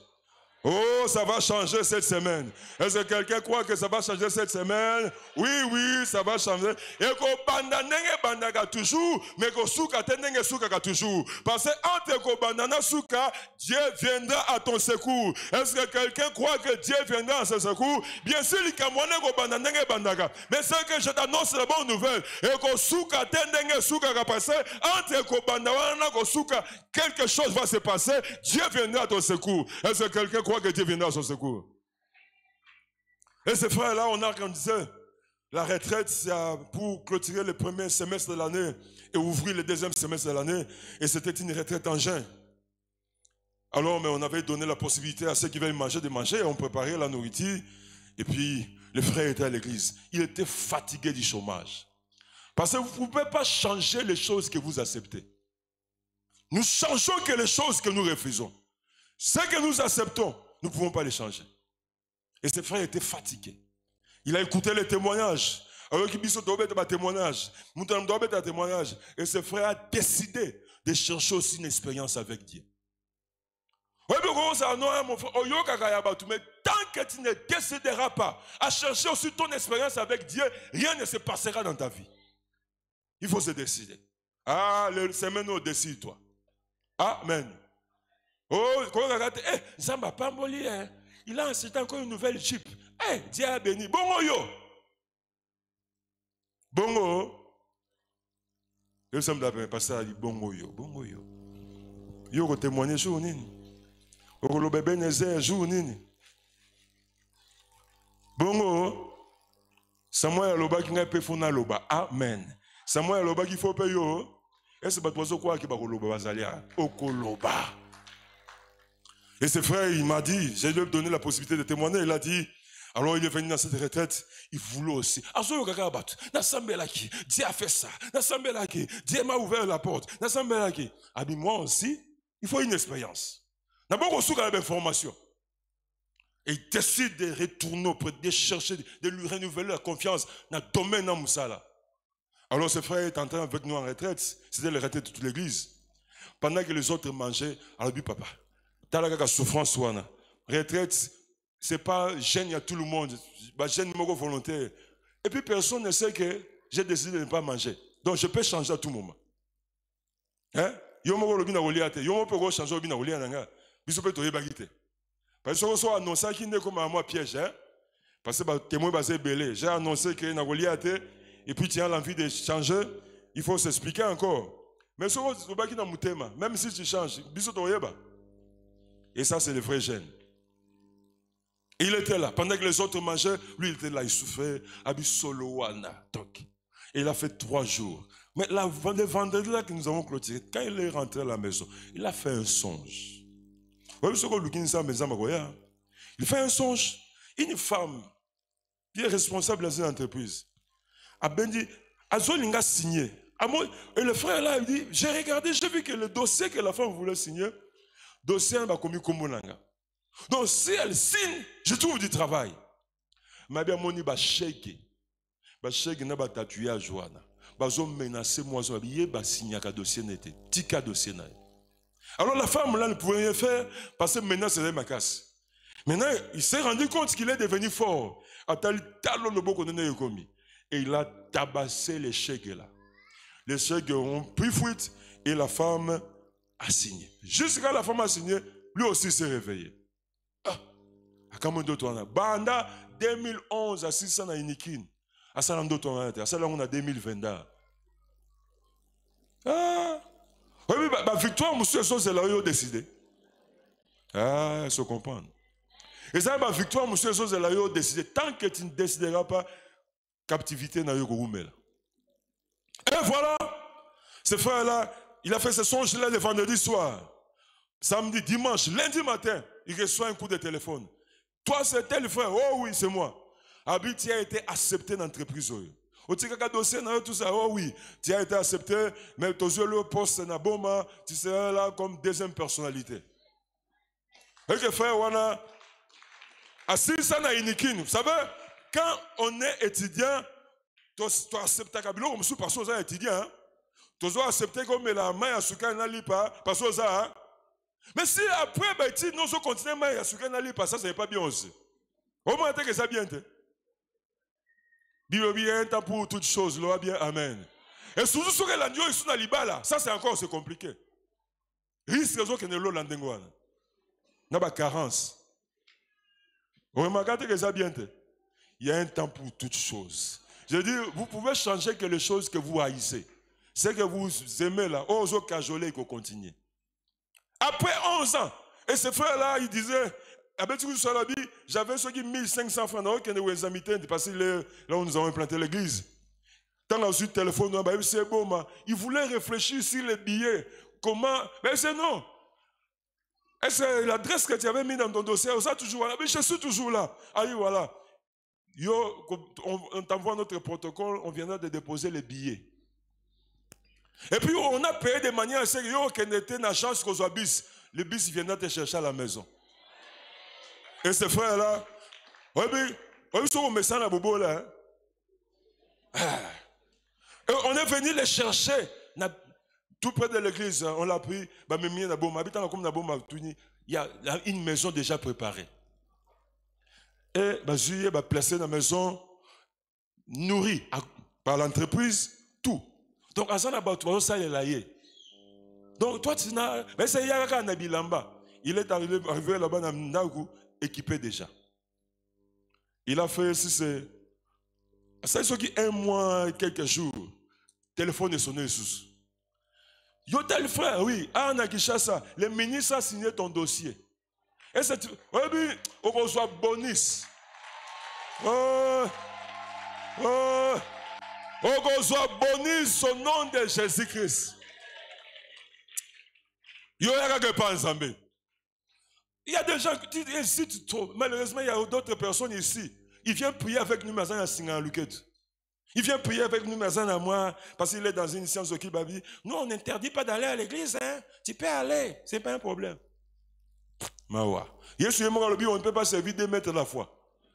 Oh, ça va changer cette semaine. Est-ce que quelqu'un croit que ça va changer cette semaine? Oui, oui, ça va changer. Et que bandanga toujours, mais que souka tenenge souka toujours. Parce que entre que bandana souka, Dieu viendra à ton secours. Est-ce que quelqu'un croit que Dieu viendra à son secours? Bien sûr, il y a bandanga bandaga. Mais c'est que je t'annonce la bonne nouvelle. Et que souka tenenge souka va passer. Entre que bandana que souka, quelque chose va se passer. Dieu viendra à ton secours. Est-ce que quelqu'un croit que Dieu viendra à son secours? Et ces frères-là, on a organisé la retraite, c'est pour clôturer le premier semestre de l'année et ouvrir le deuxième semestre de l'année. Et c'était une retraite en jeûne. Alors, mais on avait donné la possibilité à ceux qui veulent manger de manger, et on préparait la nourriture. Et puis, le frère était à l'église. Il était fatigué du chômage. Parce que vous ne pouvez pas changer les choses que vous acceptez. Nous changeons que les choses que nous refusons. Ce que nous acceptons, nous ne pouvons pas les changer. Et ce frère était fatigué. Il a écouté les témoignages. Alors qu'il a témoignage. Et ce frère a décidé de chercher aussi une expérience avec Dieu. Mais tant que tu ne décideras pas à chercher aussi ton expérience avec Dieu, rien ne se passera dans ta vie. Il faut se décider. Ah, le semaine où décide-toi. Amen. Oh, Zamba Pamboli, il a incité encore une nouvelle Jeep. Dieu a béni. Bongo yo. Bongo. Le semble passer à bongo yo. Bongo yo. Yo témoigner jour nini. Okolo bébé nezer jour nini. Bongo. Samuel aloba ki ngape fona loba. Amen. Samuel aloba ki faut payer yo. Est-ce que tu quoi qui va koloba bazalia? Okoloba. Et ce frère, il m'a dit, j'ai lui donné la possibilité de témoigner, il a dit, alors il est venu dans cette retraite, il voulait aussi. Dieu a fait ça. Dieu m'a ouvert la porte. Moi aussi, il faut une expérience. D'abord, on souhaite l'information. Et il décide de retourner auprès de chercher, de lui renouveler la confiance dans le domaine de Moussala. Alors ce frère est entré avec nous en retraite. C'était la retraite de toute l'église. Pendant que les autres mangeaient, alors lui, papa, t'as la souffrance wana. Retraite, c'est pas gêne à tout le monde, gêne volontaire. Et puis personne ne sait que j'ai décidé de ne pas manger. Donc je peux changer à tout moment. Hein? Yo mo lobi na oliate, yo mo peut changer lobi na oliate nga. Biso peut toyeba kité. Parce que so annoncé qu'il n'est comme à moi piège hein. Parce que témoin basé belé, j'ai annoncé que na oliate et puis tu as l'envie de changer, il faut s'expliquer encore. Mais so baki na mutema, même si tu changes, biso toyeba. Et ça, c'est le vrai gêne. Il était là. Pendant que les autres mangeaient, lui, il était là. Il souffrait. Et il a fait 3 jours. Mais le vendredi là que nous avons clôturé, quand il est rentré à la maison, il a fait un songe. Vous savez ce que Il fait un songe. Une femme qui est responsable dans une entreprise a bien dit, Azolinga signé. Et le frère là, il dit, j'ai regardé, j'ai vu que le dossier que la femme voulait signer, dossier va commis comme Moulanga. Donc si elle signe, je trouve du travail. Mais bien, mon ba chèque. Ba chèque n'a pas tatoué à Joana. Bazo menacé moi, zo habillé, ba signé un dossier n'était. Tika dossier n'a. Alors la femme là ne pouvait rien faire parce que maintenant c'était ma casse. Maintenant, il s'est rendu compte qu'il est devenu fort. Et il a tabassé les chèques là. Les chèques ont pris fuite et la femme a signé. Jusqu'à la femme a signé, lui aussi s'est réveillé. Banda 2011 à 600 à Inikin. À Salam on a 2020. Oui, la victoire, monsieur, c'est là où il a décidé. Il faut comprendre. Et ça, la victoire, monsieur, c'est là où il a décidé. Tant que tu ne décideras pas, captivité n'a eu que. Et voilà, ce frère-là, il a fait ce songe-là le vendredi soir. Samedi, dimanche, lundi matin, il reçoit un coup de téléphone. Toi, c'est tel frère. Oh oui, c'est moi. Abi, tu as été accepté dans l'entreprise. Au tika dossier, tout ça. Oh oui, tu as été accepté, mais ton le poste na boma, tu seras là comme deuxième personnalité. Et que frère, on a assis ça na inikin. Vous savez, quand on est étudiant, tu acceptes Kabilo comme si parce que vous étudiant. Tu dois accepter comme la main à souka na lipa parce que ça. Mais si après, ben, tu nous continuons main à souka na lipa, ça, c'est pas bien aussi. Au moins, que ça bien. Bible bien temps pour toutes choses, l'on bien, amen. Et surtout sur les landios, ils sont dans l'ibala, ça c'est encore c'est compliqué. Risque raison que ne l'eau l'andengouane. N'a pas carence. Vous remarquez que ça bien. Il y a un temps pour toutes choses. Je dis, vous pouvez changer quelque chose que vous haïssez. C'est que vous aimez là, oso cajoler qu'on continue. Après 11 ans, et ce frère-là, il disait, j'avais ceux qui 1500 francs dans aucun des amis, parce que là où nous avons implanté l'église. Quand on a reçu le téléphone, c'est bon, il voulait réfléchir sur les billets. Comment? Mais c'est non. Est-ce que l'adresse que tu avais mis dans ton dossier, ça toujours là? Mais je suis toujours là. Allez, voilà. On t'envoie notre protocole, on viendra de déposer les billets. Et puis on a payé de manière à ce qu'on était une chance qu'on soit bis. Le bis viendra te chercher à la maison. Et ce frère-là, on est venu les chercher tout près de l'église. On l'a pris, il y a une maison déjà préparée. Et Juillet va placer la maison nourrie par l'entreprise, tout. Donc, à ça, donc, toi, tu n'as. Mais c'est Yaka Nabilamba. Il est arrivé là-bas, équipé déjà. Il a fait, si c'est. C'est ce qui, un mois, quelques jours, téléphone est sonné sous. Yo, tel frère, oui, à Nakishasa, le ministre a signé ton dossier. Et c'est. Oui, on reçoit bonus. On reçoit bonus au nom de Jésus-Christ. Il y a des gens qui ici, malheureusement, il y a d'autres personnes ici. Ils viennent prier avec nous, mais il vient prier avec nous, mais à moi, parce qu'il est dans une science qui va dire, nous, on n'interdit pas d'aller à l'église, hein. Tu peux aller, c'est pas un problème. Mawa. Yesu on ne peut pas servir 2 mètres à la fois.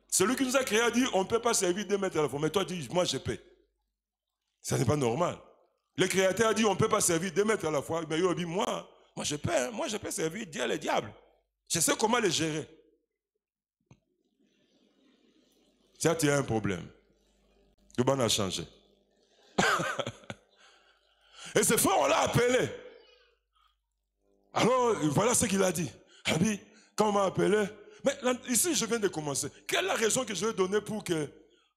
Celui qui nous a créé a dit, on ne peut pas servir 2 mètres à la fois. Mais toi, tu dis, moi, je paie. Ça n'est pas normal. Le Créateur a dit, on ne peut pas servir 2 mètres à la fois. Mais il a dit, moi, je paie. Moi, je peux servir Dieu le diable. Je sais comment les gérer. Ça, tu as un problème. Le bon a changé. Et ce frère, on l'a appelé. Alors, voilà ce qu'il a dit. Il a dit, quand on m'a appelé, mais là, ici, je viens de commencer. Quelle est la raison que je vais donner pour que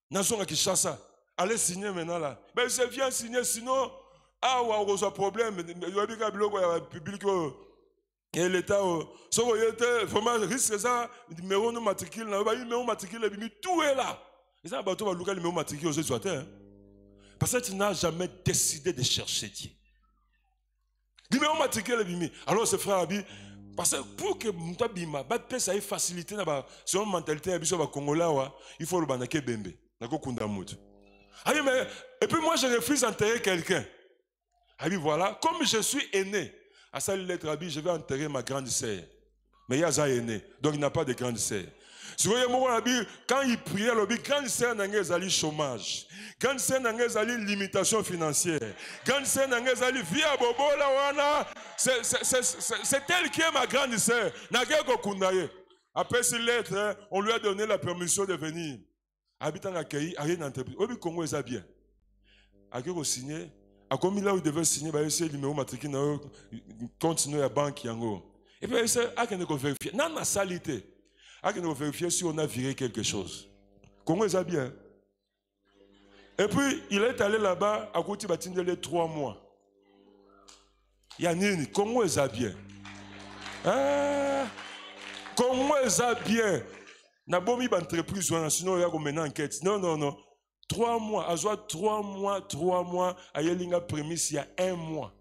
Nation Kinshasa allez signer maintenant là? Ben, je viens signer, sinon, on a un problème. Il y a un public et l'État. Si vous avez vraiment risque ça, numéro de matricule, numéro matricule, tout est là. Et ça, tu vas le numéro matricule aux autres. Parce que tu n'as jamais décidé de chercher Dieu. Numéro matricule, alors ce frère a dit, Parce que pour que Moutabima, ça ait facilité, selon la mentalité, il faut le banake bembe. Et puis moi, je refuse d'enterrer quelqu'un. Voilà, comme je suis aîné, à sa lettre, je vais enterrer ma grande sœur. Mais il y a un aîné, donc il n'a pas de grande sœur. Quand il priait, la grande sœur n'a pas chômage. Grande sœur n'a pas limitation financière. Grande sœur n'a pas via bobo. C'est elle qui est ma grande sœur. Après cette lettre, on lui a donné la permission de venir. Habitant accueilli, rien d'entreprise. Au Congo, est bien. Accueilli signé. À comme là où il devait signer, il y a le numéro matricule, continuer à banque. Et puis, il y a vérifier. Non, la salité. Il y a vérifier si on a viré quelque chose. Congo est bien. Et puis, il est allé là-bas, à côté de les 3 mois. Il y a Nini, Congo est bien. Congo est bien. N'a pas mis d'entreprise, sinon il y a une enquête. Non. 3 mois, à 3 mois, à Yelinga prémisse, il y a 1 mois.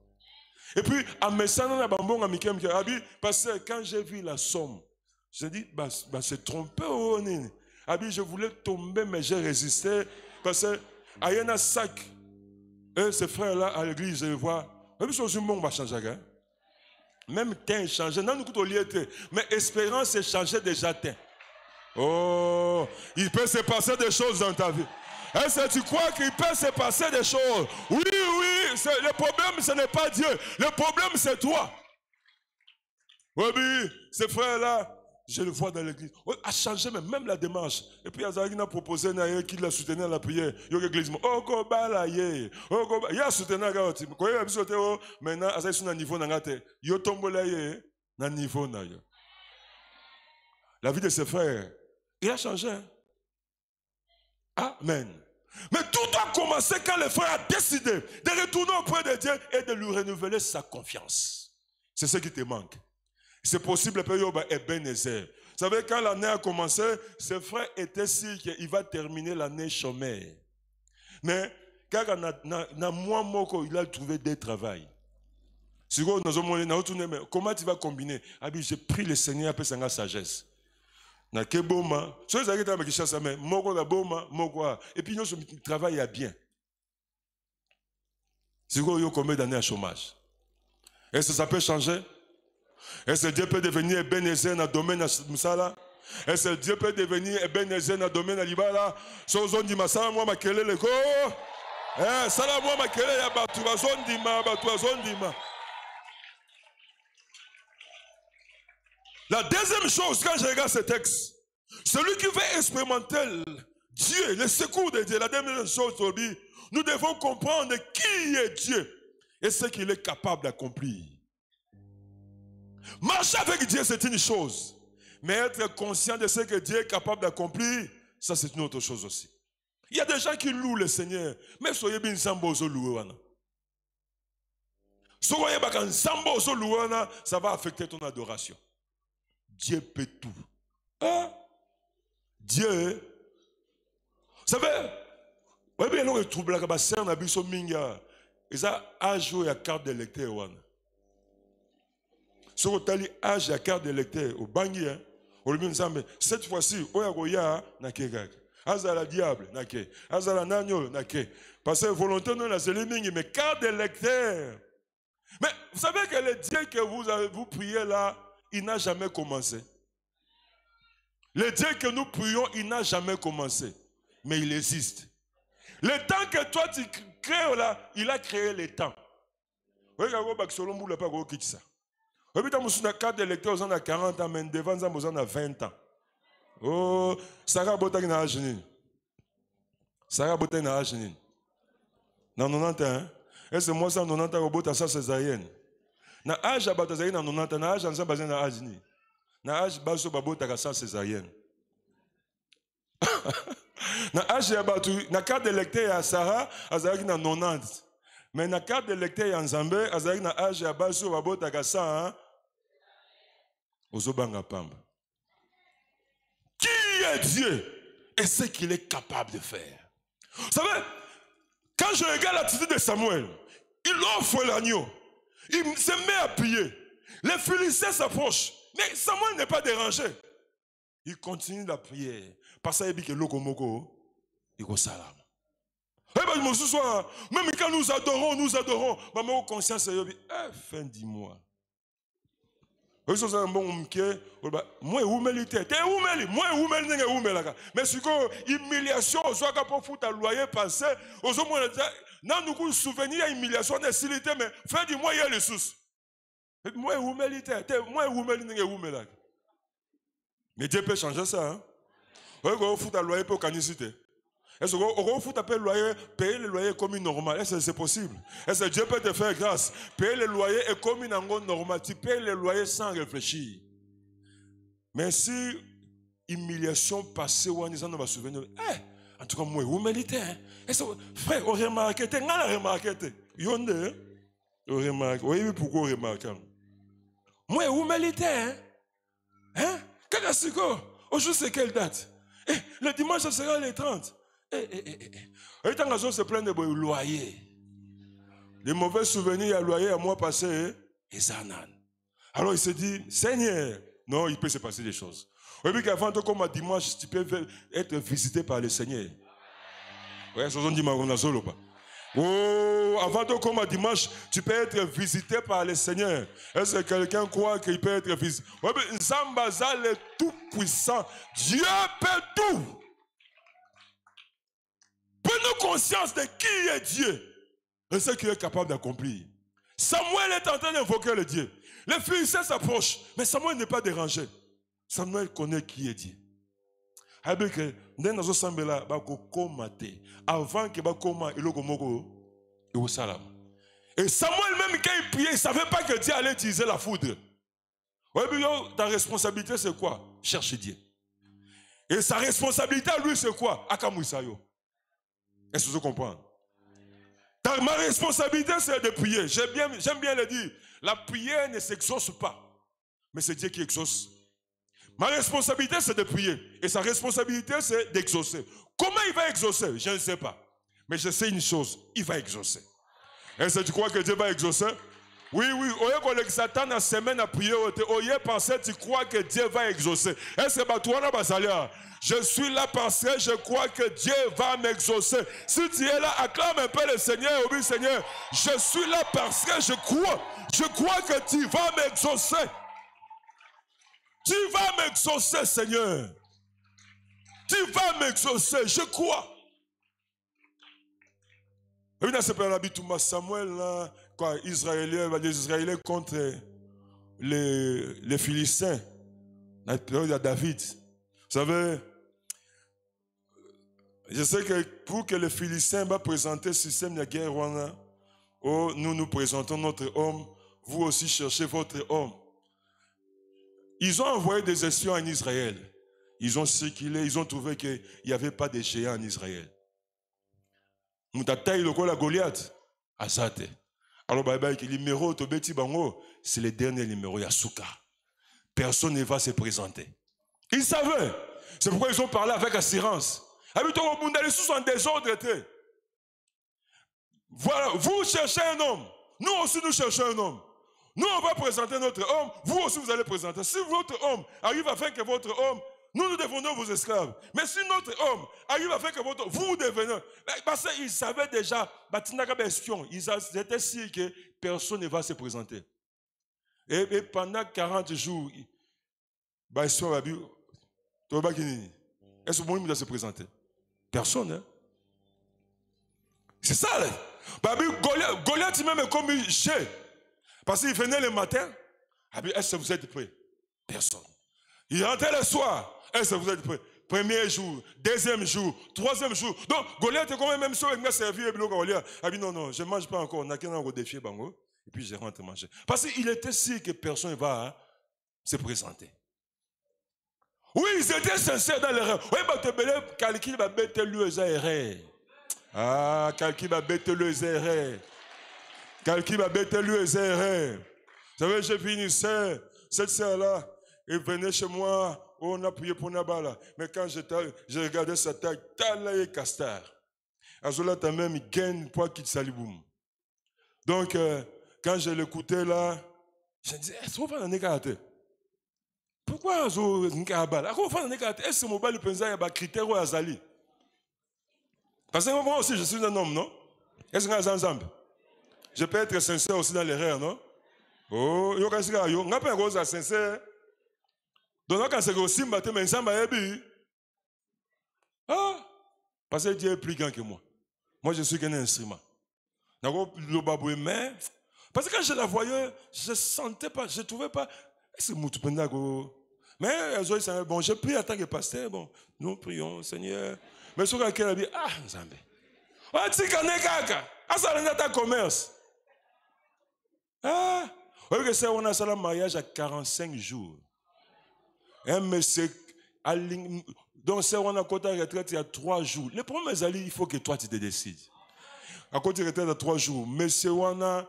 Et puis, à Messana, à Bambon, à Mikem, parce que quand j'ai vu la somme, j'ai dit, c'est trompé, je voulais tomber, mais j'ai résisté, parce que, à un sac, et ces frères-là, à l'église, je les vois, même si on va changer, même temps changé, non, nous coûtons liété, mais espérance est changée déjà temps. Oh, il peut se passer des choses dans ta vie. Est-ce que tu crois qu'il peut se passer des choses? Oui, le problème ce n'est pas Dieu, le problème c'est toi. Oui, ces frères-là, je le vois dans l'église, a changé même la démarche. Et puis Azari a proposé qu'il l'a soutenu à la prière. Il y a l'église, il a soutenu à la prière. Maintenant, Azari est à niveau de il y a tombé à niveau. La vie de ses frères, il a changé. Amen. Mais tout a commencé quand le frère a décidé de retourner auprès de Dieu et de lui renouveler sa confiance. C'est ce qui te manque. C'est possible, Ebenezer. Vous savez, quand l'année a commencé, ses frères étaient sûrs qu'il va terminer l'année chômeur. Mais quand il a trouvé des travail. Comment tu vas combiner? J'ai pris le Seigneur après sa sagesse. Na keboma, so les agita me kishasa me, moko na boma, moko. Et puis nous travail à bien. C'est quoi yo combien d'années à chômage? Est-ce que ça peut changer? Est-ce que Dieu peut devenir Ebenezer dans le domaine de Moussala? Est-ce que Dieu peut devenir Ebenezer dans le domaine de Libala? So zone di masala moi ma kele le ko. Sala moi ma kele ya batu zone di ma, batu zone di ma. La deuxième chose, quand je regarde ce texte, celui qui veut expérimenter Dieu, le secours de Dieu, la deuxième chose, nous devons comprendre qui est Dieu et ce qu'il est capable d'accomplir. Marcher avec Dieu, c'est une chose. Mais être conscient de ce que Dieu est capable d'accomplir, ça c'est une autre chose aussi. Il y a des gens qui louent le Seigneur, mais soyez bien sambozo loué. Soyez bien sambozo loué, ça va affecter ton adoration. Dieu peut tout. Dieu. Vous savez, vous avez un trouble là, c'est un abus au minga. Et ça, âge ou la carte d'électeur. Si vous avez âge et la carte d'électeur au bangui, cette fois-ci, oya na kegak. Azala diable, nake. Azala nanyo, nake. Parce que volonté non la zélimingi, mais carte d'électeur. Mais vous savez que le Dieu que vous priez là, il n'a jamais commencé. Le Dieu que nous prions, il n'a jamais commencé. Mais il existe. Le temps que toi tu crées là, il a créé le temps. Carte d'électeur, on a 40 ans, mais devant ça, on a 20 ans. Oh, Sarah Botag na Agenin. Sarah Botag na Agenin. Dans 90 ans, est-ce que moi, ça, 90 ans, au ça césarienne. Na âge à bataille na 90 na âge ensemble basé na âge ni na âge baso babo ta sa césarienne na âge ya batu na carte d'électeur ya Sarah azaki na 90 mais na carte d'électeur ya Nzambe azaki na âge ya baso babo ta sa ozobanga pamba. Qui est Dieu et ce qu'il est capable de faire? Vous savez, quand je regarde l'attitude de Samuel, il offre l'agneau. Il se met à prier. Les Philistins s'approchent. Mais Samuel n'est pas dérangé. Il continue la prière. Parce qu'il dit que l'okomoko, il go salam. Eh ben, ce soir, même quand nous adorons, maman, conscience, fin dis-moi. Mais si humiliation, loyer passé, nous souvenir humiliation, mais fin du mois, il y a les sous. Mais Dieu peut changer ça. Hein? Vous fout à loyer pour canicité. Est-ce qu'on fout à loyer, payer le loyer comme une normale? Est-ce que c'est possible? Est-ce que Dieu peut te faire grâce? Payer le loyer est comme une normale. Tu payes le loyer sans réfléchir. Mais si humiliation passée, on va se souvenir. En tout cas, moi, vous méritez. Frère, on remarque, on a remarqué. Yonde, on remarque. Oui, pourquoi on remarque? Moi, vous méritez. Hein? Aujourd'hui, c'est quelle date? Le dimanche, ce sera le 30. Et tant qu'on se plaint de loyer. Les mauvais souvenirs, il y a loyer à mois passé, et ça nan. Alors il se dit, Seigneur, non, il peut se passer des choses. Oui, puis qu'avant, comme à dimanche, tu peux être visité par le Seigneur. Oui, c'est ce qu'on dit, ou pas? Oh, avant de comme à dimanche, tu peux être visité par le Seigneur. Est-ce que quelqu'un croit qu'il peut être visité? Oui, mais Zambaza, le tout-puissant, Dieu peut tout. Prenons conscience de qui est Dieu et ce qu'il est capable d'accomplir. Samuel est en train d'invoquer le Dieu. Les Philistins s'approchent, mais Samuel n'est pas dérangé. Samuel connaît qui est Dieu. Avant que et Samuel même quand il priait, il ne savait pas que Dieu allait utiliser la foudre. Ta responsabilité c'est quoi? Chercher Dieu. Et sa responsabilité à lui c'est quoi? Akamouisayo. Est-ce que vous comprenez? Ma responsabilité c'est de prier. J'aime bien le dire. La prière ne s'exauce pas. Mais c'est Dieu qui exauce. Ma responsabilité, c'est de prier. Et sa responsabilité, c'est d'exaucer. Comment il va exaucer? Je ne sais pas. Mais je sais une chose. Il va exaucer. Est-ce que tu crois que Dieu va exaucer? Oui. Oye, Satan a semaine à prier. Oye, parce que tu crois que Dieu va exaucer. Est-ce que tu as je suis là parce que je crois que Dieu va m'exaucer. Si tu es là, acclame un peu le Seigneur. Oui, Seigneur, je suis là parce que je crois. Je crois que tu vas m'exaucer. Tu vas m'exaucer, Seigneur. Tu vas m'exaucer, je crois. Et bien, c'est pas l'habitude, Samuel, là, quoi, les Israéliens contre les Philistins, dans la période de David. Vous savez, je sais que pour que les Philistins va présenter le système de guerre, nous présentons notre homme, vous aussi cherchez votre homme. Ils ont envoyé des espions en Israël. Ils ont circulé, ils ont trouvé qu'il n'y avait pas de géants en Israël. Moutataï, le la Goliath, Azate. Alors, le numéro, c'est le dernier numéro, Yasuka. Personne ne va se présenter. Ils savaient. C'est pourquoi ils ont parlé avec assurance. Les sous sont en désordre. Voilà, vous cherchez un homme. Nous aussi, nous cherchons un homme. Nous, on va présenter notre homme. Vous aussi, vous allez présenter. Si votre homme arrive à faire que votre homme, nous devenons vos esclaves. Mais si notre homme arrive à faire que votre homme, vous devenez. Parce qu'ils savaient déjà, ils étaient sûrs que personne ne va se présenter. Et pendant 40 jours, est-ce que le monde va se présenter? Personne. Hein? C'est ça. Goliath même est comme un jet. Parce qu'il venait le matin. Est-ce que vous êtes prêts? Personne. Il rentrait le soir. Est-ce que vous êtes prêts? Premier jour, deuxième jour, troisième jour. Donc, Goliath est quand même sûr qu'il m'a servi. Goliath a dit non, je ne mange pas encore. On a qu'un défi. Et puis, je rentre manger. Parce qu'il était sûr que personne ne va se présenter. Oui, ils étaient sincères dans les rêves. Oui, quelqu'un va bêter les erreurs. Ah, quelqu'un va bêter les erreurs. Quelqu'un va bêter les erreurs. Vous savez, je finissais, cette sœur-là, elle venait chez moi, on a prié pour Nabala. Mais quand je regardais sa taille, Tala et Castar. Azola, t'as même gagne pour qu'il saliboum. Donc, quand je l'écoutais là, Je dis, est-ce qu'on fait un écart? Pourquoi on fait un écart? Est-ce que mon bal pense qu'il y a des critères ou azali? Parce que moi aussi, je suis un homme, non? Est-ce qu'on a ensemble? Je peux être sincère aussi dans l'erreur, non? Oh, yo kasi ka yo, on pas rose sincère. Donc quand c'est aussi matin, mais ça m'a ébi. Ah, parce que Dieu est plus grand que moi. Moi, je suis qu'un instrument. D'accord, le baboué, mais parce que quand je la voyais, je sentais pas, je trouvais pas. C'est mon tupendago. Mais elles ont dit, bon, j'ai prié en tant que pasteur, bon, nous prions, Seigneur. Mais sur laquelle elle dit, ah, Zambé. Ah, tu connais kaka. Ah, ça n'est pas commerce. Ah, oui, que c'est on a ça le mariage à 45 jours. Un monsieur, donc c'est on a côté retraite il y a 3 jours. Le problème est il faut que toi tu te décides. À côté retraite à 3 jours, monsieur on a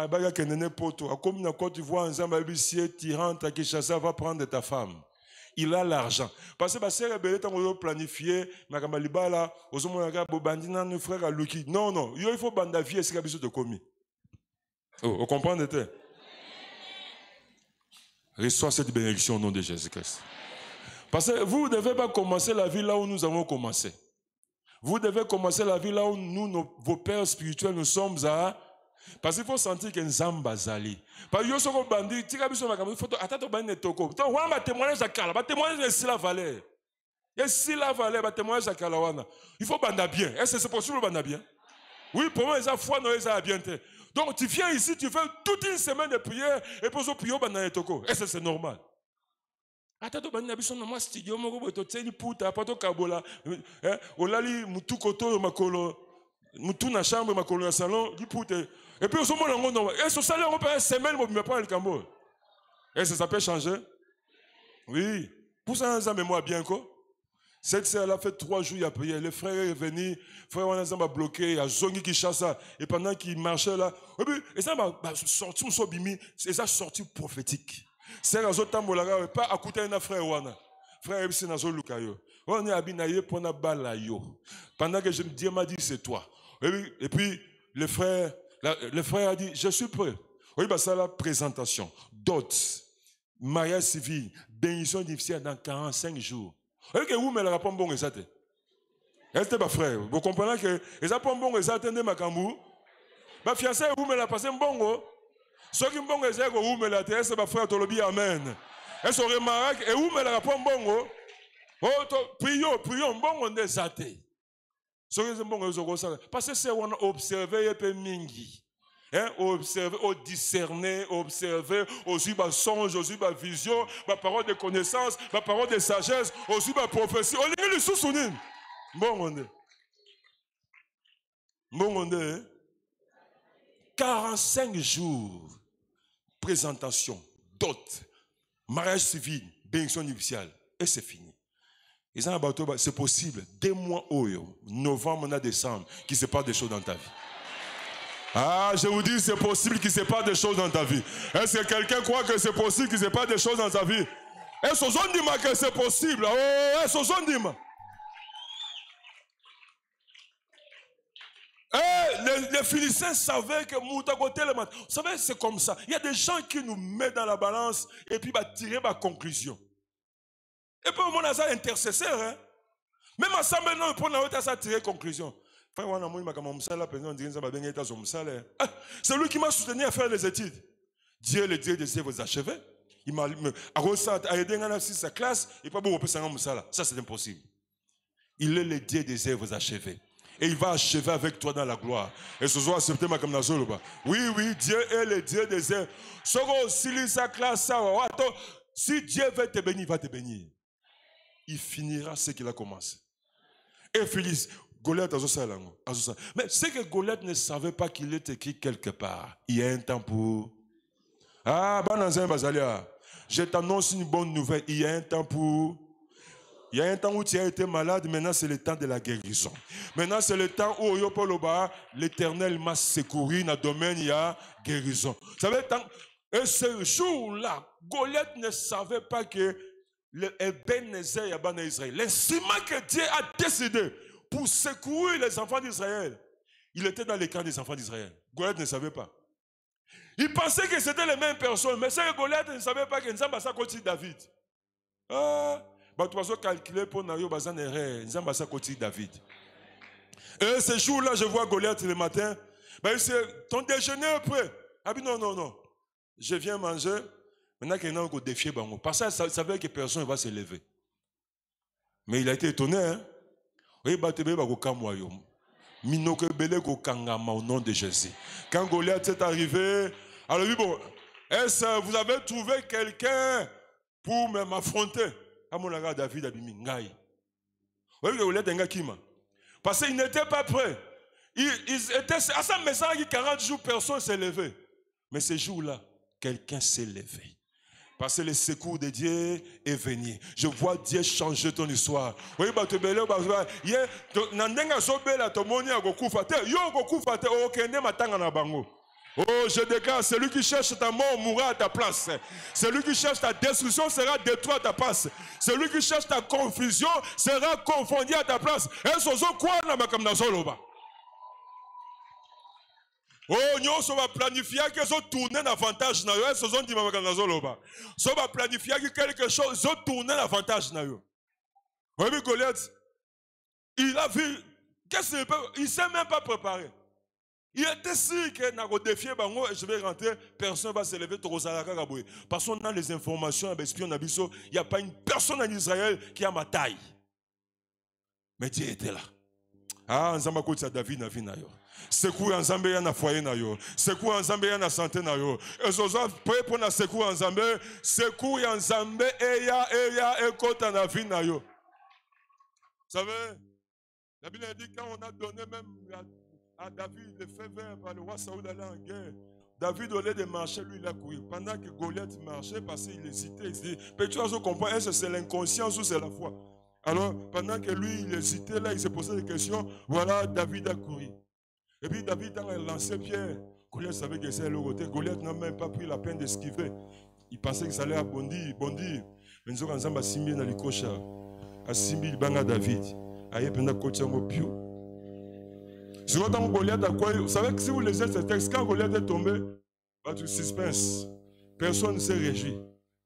baga kenene poto, comme na Côte d'Ivoire ensemble bisie tu rentres à Kinshasa va prendre ta femme. Il a l'argent. Parce que c'est rebelle tant on planifier, makamba libala, ozomo na bobandi na nos frères à Luki. Non non, il faut bandavier c'est kabiso de commis. Oh, vous comprenez? Reçois cette bénédiction au nom de Jésus-Christ. Parce que vous ne devez pas commencer la vie là où nous avons commencé. Vous devez commencer la vie là où nous, vos pères spirituels, nous sommes à... Parce qu'il faut sentir qu'il y a un zambazali. Parce que vous avez bandit, il faut attendre que toko. Donc, on va témoigner à Kala. Témoigner de la valeur. Et si la valeur, témoigner à Kala. Il faut banda bien. Est-ce que c'est possible de banda bien? Oui, pour moi, ils ont foi, non, ils ont bien. Donc, tu viens ici, tu fais toute une semaine de prière, et puis tu prier banda toko. Est-ce que c'est normal? Attends, banda biso na moi studio moko boto tseli puta pato kabola. Olali mutu koto makolo. Mutu na chambre makolo na salon, di puta. Et puis au moment là on est ce salaire on peut une semaine mais pas le cambo. Est-ce que ça peut changer? Oui. Pour ça ça mémoire bien quoi. Cette sœur elle a fait 3 jours à prier. Le frère est venu, frère on a bloqué, il a zongi qui chasse et pendant qu'il marchait là, et ça m'a sorti mon sobimi, c'est ça sorti prophétique. C'est la zone tambola pas à côté d'un frère wana. Frère c'est na zo lukayo. On est abinaye pour na balayo. Pendant que je me dis m'a dit c'est toi. Et puis le frère a dit je suis prêt. Oui bah ça la présentation, dot, mariage civil, bénédiction difficile dans 45 jours. Et que vous me la répondez bon exact. Est-ce que frère, vous comprenez que les apprend bon exact de makambu. Ma fiancée vous me la passez bon. Ceux qui m'ont dit que vous me la tête, c'est frère Tolobi amen. Est-ce que vous remarquez et vous me la répondez bon. Oh, prions bon on est zaté. Ceux qui m'ont dit parce que c'est on observer et peu mingi. Hein, observer, discerner, observer, aussi ma songe, aussi ma vision, ma parole de connaissance, ma parole de sagesse, aussi ma prophétie. On est le sous-sounin. Bon on est. 45 jours. Présentation, dot, mariage civil, bénédiction nuptiale. Et c'est fini. C'est possible. 2 mois, novembre, à décembre, qu'il se passe des choses dans ta vie. Ah, je vous dis, c'est possible qu'il se passe des choses dans ta vie. Est-ce que quelqu'un croit que c'est possible qu'il se passe des choses dans ta vie? Est-ce que c'est possible? Oh, est-ce que les Philistins savaient que Moutagoté le matin. Vous savez, c'est comme ça. Il y a des gens qui nous mettent dans la balance et puis tirer ma conclusion. Et puis, on a ça intercesseur. Hein? Même ensemble, non, pour nous, ça tirer conclusion. C'est lui qui m'a soutenu à faire les études. Dieu est le Dieu des œuvres achevées. Il m'a aidé à sa classe et pas beaucoup ça c'est impossible. Il est le Dieu des œuvres achevées. Et il va achever avec toi dans la gloire. Et ce soir, acceptez ma comme oui, Dieu est le Dieu des œuvres. Si Dieu veut te bénir, il va te bénir. Il finira ce qu'il a commencé. Et Félix, Goliath a ça. Mais c'est que Goliath ne savait pas qu'il est écrit quelque part. Il y a un temps pour... Ah, je t'annonce une bonne nouvelle. Il y a un temps pour... Il y a un temps où tu as été malade, maintenant c'est le temps de la guérison. Maintenant c'est le temps où l'Éternel m'a secouru dans le domaine, il y a guérison. Vous savez, et ce jour-là, Goliath ne savait pas que Ebenezer Yabana Israël, l'instrument que Dieu a décidé pour secourir les enfants d'Israël, il était dans les camps des enfants d'Israël. Goliath ne savait pas. Il pensait que c'était les mêmes personnes, mais c'est que Goliath ne savait pas que Nzamba sa côté David. Ah, bah tu vas calculer pour Nayo Bazan erreur, Nzamba sa côté David. Et ce jour-là, je vois Goliath le matin, bah il dit, ton déjeuner est prêt. Ah oui, non, non, non. Je viens manger, maintenant qu'il y a un défier, parce que ça savait que personne ne va se lever. Mais il a été étonné, hein. Oui, bah tu veux au nom de Jésus. Quand Goliath est arrivé, alors lui, bon, est-ce que vous avez trouvé quelqu'un pour m'affronter? À mon égard, David a dit, Ngai. Oui, Goliath est Kima. Parce qu'il n'était pas prêt. Ils étaient, à sa message, 40 jours, personne ne s'est levé. Mais ce jour-là, quelqu'un s'est levé. Parce que le secours de Dieu est venu. Je vois Dieu changer ton histoire. Oui, bah tu belé, bah tu nandenga sobela to moni a gokufa te. Yo gokufa te o kende matanga na bango. Oh, je déclare, celui qui cherche ta mort mourra à ta place. Celui qui cherche ta destruction sera détruit à ta place. Celui qui cherche ta confusion sera confondu à ta place. Et sozo quoi na makam na zoloba. Oh, nous sommes planifiés que ça tourne l'avantage na yo. Est-ce que dit makam zoloba. So va planifier que quelque chose ça tourne l'avantage na yo. Oui, mais Goliath, il a vu qu'est-ce qu'il il s'est même pas préparé. Il était sûr que dans le défi, je vais rentrer, personne ne va se lever. Parce qu'on a les informations, il n'y a pas une personne en Israël qui a ma taille. Mais Dieu était là. Ah, Nzamba koti David na vie na yo. Secours Nzambe ya na foyer na yo. Secours Nzambe ya na santé na yo. Ezoza prêt pour na secours Nzambe. Secours Nzambe eya ekota na vie na yo. Vous savez, la Bible dit quand on a donné même à David le feu vert par le roi Saoul d'aller en guerre. David, au lieu de marcher, lui, il a couru. Pendant que Goliath marchait, parce qu'il hésitait, il se dit, mais tu vas comprendre, est-ce que c'est l'inconscience ou c'est la foi? Alors, pendant que lui, il hésitait, là, il se posait des questions. Voilà, David a couru. Et puis, David a lancé Pierre. Goliath savait que c'est le côté. Goliath n'a même pas pris la peine d'esquiver. Il pensait que ça allait bondir. Mais nous avons ensemble à Simbi dans les cochas. À Simbi, il banga David. Aïe, pendant que coach en pio. Vous savez que si vous lisez ce texte, quand Goliath est tombé, tu suspense. Personne ne s'est réjoui.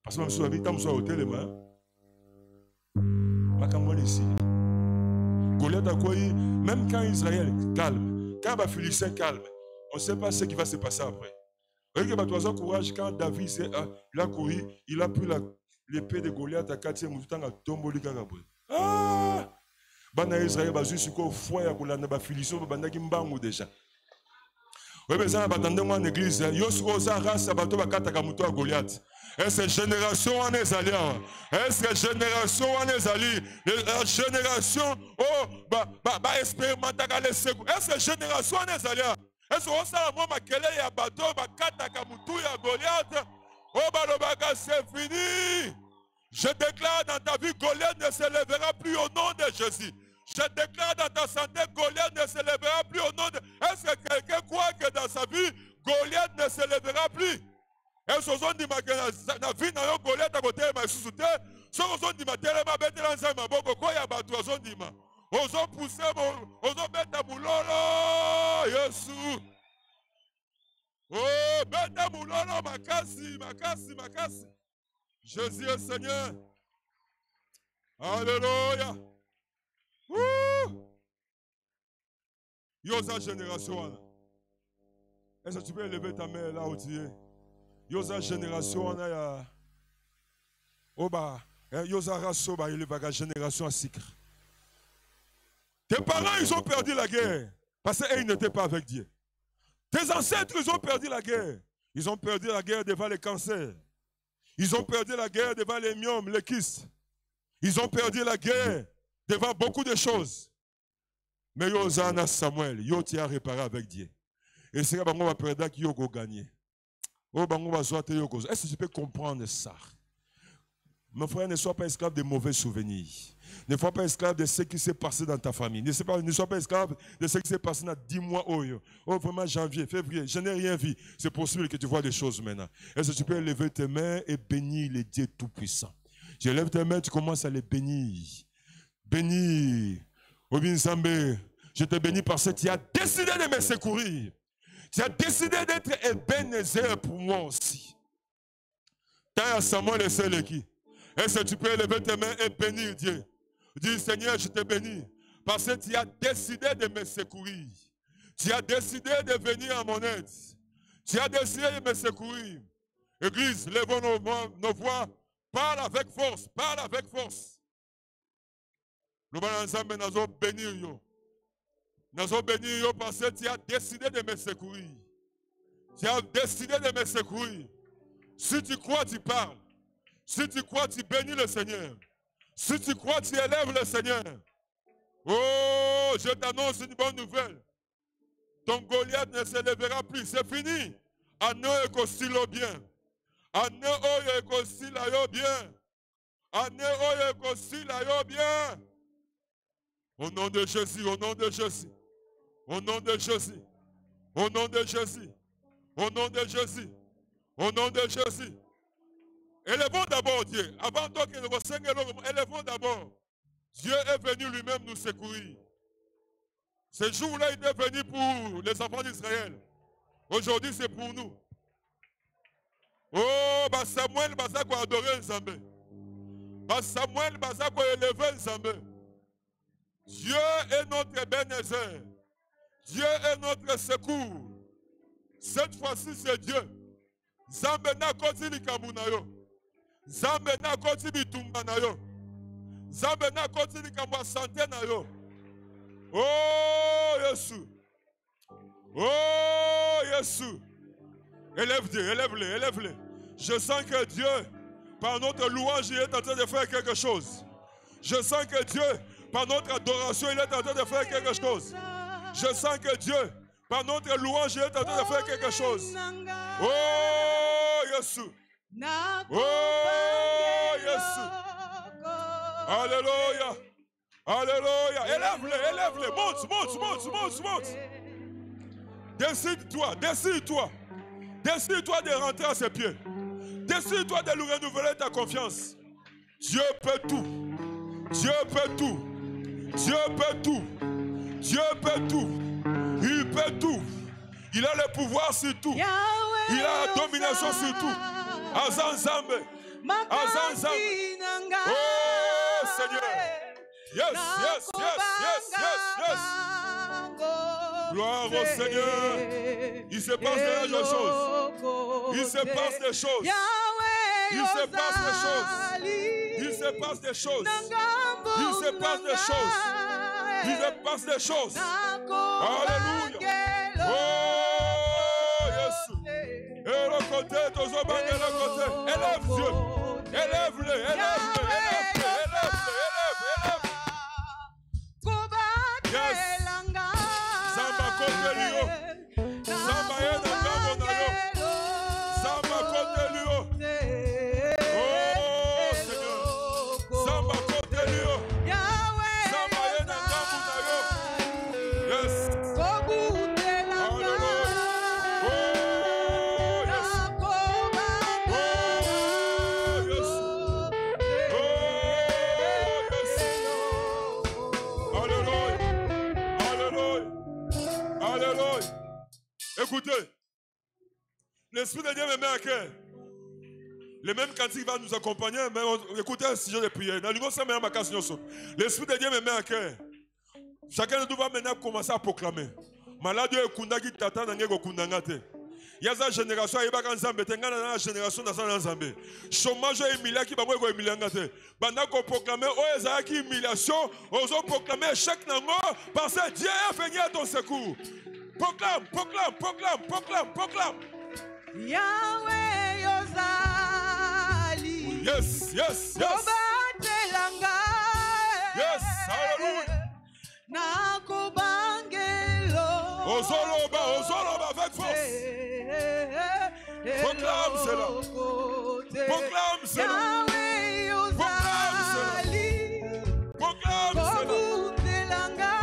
Parce que même si vous habitez dans l'hôtel, ici. Goliath a quoi? Même quand Israël calme, quand les Philistins calme, on ne sait pas ce qui va se passer après. Vous voyez que tu as courage quand David il a couru, il a pris l'épée de Goliath à 4e mouton à tomber. Ah! Bana Israël bazu siko foi ya kolanda ba Philistin bandaki mbangu déjà. Oui mais ça batande moi en église yo siko za race bato bakataka muto à Goliath. Est-ce génération en ezali? Est-ce génération en ezali? La génération oh ba expérimentaka les secours. Est-ce génération en ezali? Est-ce on ça moi makele ya bato bakataka muto ya Goliath? Oh balobaka c'est fini. Je déclare dans ta vie, Goliath ne se lèvera plus au nom de Jésus. Je déclare dans ta santé, Goliath ne se lèvera plus au nom de... Est-ce que quelqu'un croit que dans sa vie, Goliath ne se lèvera plus? Est-ce qu'on dit que dans la vie, Goliath a côté de ma sous-souté? Ce qu'on dit, ma bête l'ensemble, quoi y a battu, on dit, on poussé, on bête à moulolo, Yesu. Oh, bête à moulolo, makasi. Jésus est Seigneur. Alléluia. Yosa génération. Est-ce que tu peux élever ta main là où tu es? Yosa génération. Oba. Yosa raso ba élever la génération à Sikre. Tes parents, ils ont perdu la guerre. Parce qu'ils n'étaient pas avec Dieu. Tes ancêtres, ils ont perdu la guerre. Ils ont perdu la guerre devant les cancers. Ils ont perdu la guerre devant les myomes, les kystes. Ils ont perdu la guerre devant beaucoup de choses. Mais Yosana Samuel, yo t'y a réparé avec Dieu. Et c'est là qu'on va perdre qui yo gagner. Est-ce que tu peux comprendre ça? Mon frère, ne sois pas esclave de mauvais souvenirs. Ne sois pas esclave de ce qui s'est passé dans ta famille. Ne sois pas esclave de ce qui s'est passé dans 10 mois. Oh, vraiment, janvier, février, je n'ai rien vu. C'est possible que tu vois des choses maintenant. Est-ce que tu peux lever tes mains et bénir les dieux tout-puissants? Je lève tes mains, tu commences à les bénir. Bénir. Obin Zambé, je te bénis parce que tu as décidé de me secourir. Tu as décidé d'être Ebenezer pour moi aussi. Tant à Samuel et Séleki. Est-ce que tu peux lever tes mains et bénir Dieu? Dis Seigneur, je te bénis. Parce que tu as décidé de me secourir. Tu as décidé de venir à mon aide. Tu as décidé de me secourir. Église, levons nos voix. Parle avec force. Parle avec force. Nous allons bénir. Nous allons bénir parce que tu as décidé de me secourir. Tu as décidé de me secourir. Si tu crois, tu parles. Si tu crois, tu bénis le Seigneur. Si tu crois, tu élèves le Seigneur. Oh, je t'annonce une bonne nouvelle. Ton Goliath ne se lèvera plus. C'est fini. Anne ekosilo bien. Anne oyo ekosila yo bien. Anne oyo ekosila yo bien. Au nom de Jésus, au nom de Jésus. Au nom de Jésus. Au nom de Jésus. Au nom de Jésus. Au nom de Jésus. Élevons d'abord Dieu. Avant que nous élevons d'abord. Dieu est venu lui-même nous secourir. Ce jour-là, il est venu pour les enfants d'Israël. Aujourd'hui, c'est pour nous. Oh, bah Samuel, bah ça quoi adorer Nzambé. Bah Samuel, bah ça quoi élever Nzambé. Dieu est notre Ebenezer. Dieu est notre secours. Cette fois-ci, c'est Dieu. Nzambé na koti likambu na yo. Nzambé na koti bitumba na yo. Nzambé na koti likambu ya santé na yo. Oh, Jésus. Oh, Jésus. Élève Dieu, élève-le, élève-le. Je sens que Dieu, par notre louange, il est en train de faire quelque chose. Je sens que Dieu, par notre adoration, il est en train de faire quelque chose. Je sens que Dieu, par notre louange, il est en train de faire quelque chose. Oh, Jésus. Oh, Jésus. Alléluia. Alléluia. Élève-le, élève-le. Monte, monte, monte, monte, monte. Décide-toi, décide-toi. Décide-toi de rentrer à ses pieds. Décide-toi de lui renouveler ta confiance. Dieu peut tout. Dieu peut tout. Dieu peut tout. Dieu peut tout. Il peut tout. Il a le pouvoir sur tout. Il a la domination sur tout. Azan Zambé. Azan Zambé. Oh Seigneur. Yes, yes, yes, yes, yes, yes. Gloire au Seigneur. Il se passe des choses. Il se passe des choses. Il se passe des choses. Il se passe des choses. Il se passe des choses. Il se passe des choses. Alléluia. Oh, Jésus. Et le côté, le côté. Élève Dieu. Élève-le, élève-le, élève-le, élève-le, élève-le. Yes. Samba côté lui. Samba est dans le monde. Samba côté lui. Oh Seigneur. Samba côté lui. Samba est dans le monde. Yes. Écoutez, l'Esprit de Dieu me met à cœur. Le même cantique va nous accompagner, mais écoutez un sujet de prière. L'Esprit de Dieu me met à cœur. Chacun de nous va maintenant commencer à proclamer. Malade est kundaki tata nangeko kundangate. Yaza génération ayebaka nzambe te ngana na génération na sana nzambe. Chômage emiliaki bango ko emiliangate. Banda ko proclamer o ezaki humiliation, ozo proclamer chaque nango parce que Dieu est venu à ton secours. Proclame, proclame, proclame, proclame, proclame. Yahweh Yozali. Yes, yes, yes. Yes, hallelujah. Nakubangelo. Ozoloba avec force. Proclame cela. Proclame cela. Yahweh Yozali. Proclame cela.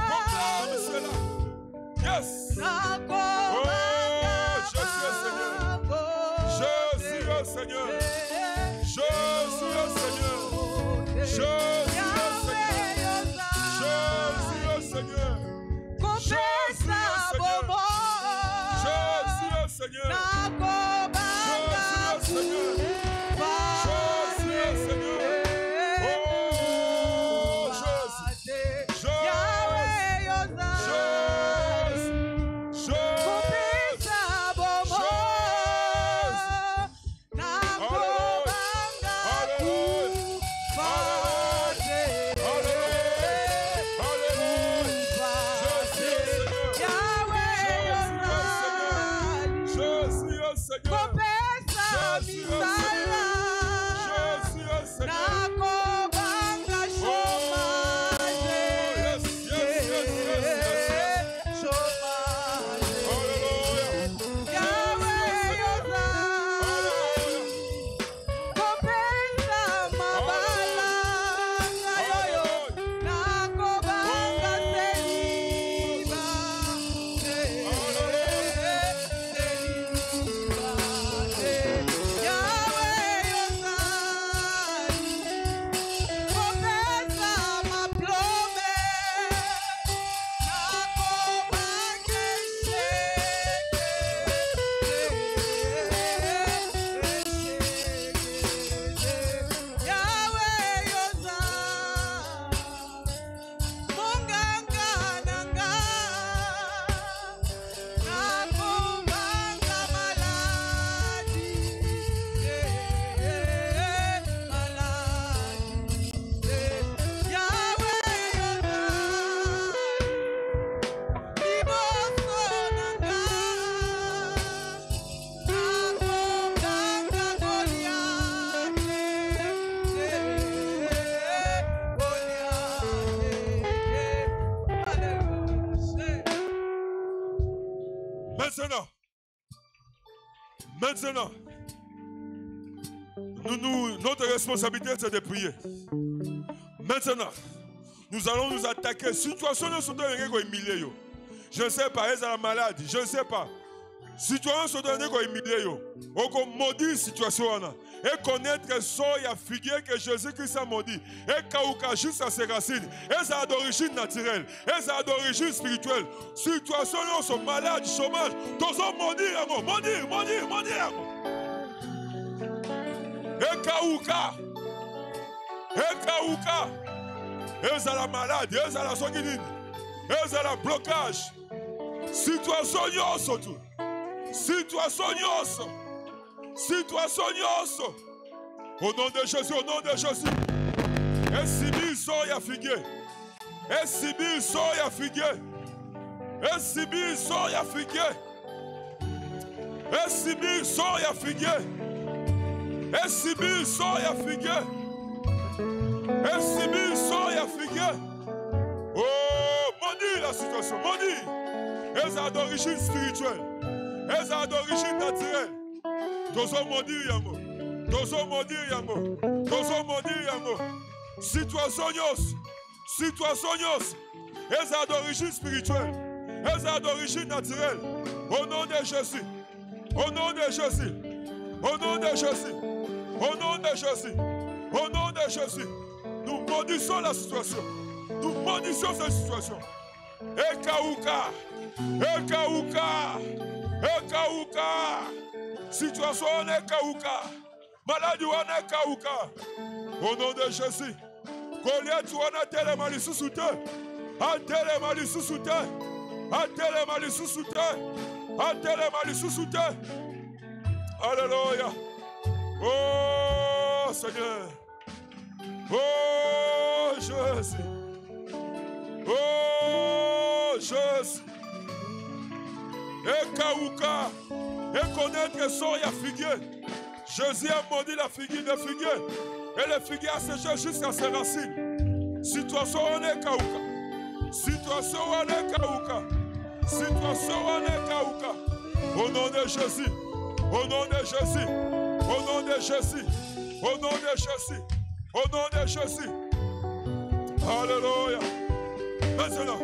Proclame cela. Yes. Oh, Jésus le Seigneur. Jésus le Seigneur. Jésus le Seigneur. Jésus le Seigneur. Jésus le Seigneur. Jésus Maintenant, notre responsabilité, c'est de prier. Maintenant, nous allons nous attaquer. Situation de soutien humilié. Je ne sais pas, est-ce la maladie? Je ne sais pas. Situation de soutien humilié. On maudit situation. Et connaître que il y a figure que Jésus-Christ a maudit. Et Kaouka juste à ses racines. Et ça a d'origine naturelle. Et ça a d'origine spirituelle. Situation de sont malades, chômage. Tous ont maudit. Et Kaouka. Et ça la malade. Et ça la sanguine. Et ça la blocage. Situation surtout. Situation. Au nom de Jésus, au nom de Jésus. Et Sibyl soya figué. Et Sibyl soya figué. Et Sibyl soya figué. Et Sibyl soya figué. Et Sibyl soya figué. Et Sibyl soya figué. Oh, maudit la situation, maudit. Et ça a d'origine spirituelle. Et ça a d'origine naturelle. Dozo maudit yango. Dozo maudit yango. Dozo maudit yango. Situations. Et ça a d'origine spirituelle. Et ça a d'origine naturelle. Au nom de Jésus. Au nom de Jésus. Au nom de Jésus. Au nom de Jésus. Au nom de Jésus. Nous maudissons la situation. Nous maudissons cette situation. Ekauka. Situation Ekauka. Maladie Ekauka. Au nom de Jésus. Goliath wana telema lisusu te. Atelema lisusu te. Atelema lisusu te. Atelema lisusu te. Alléluia. Oh Seigneur. Oh Jésus. Oh Jésus. Ekauka. Et connaître que son y a figuier. Jésus a maudit la figuier de figuier. Et le figuier a séché jusqu'à ses racines. Situation on est Kauka. Situation on est Kauka. Situation on est Kauka. Au nom de Jésus. Au nom de Jésus. Au nom de Jésus. Au nom de Jésus. Au nom de Jésus. Alléluia. Maintenant.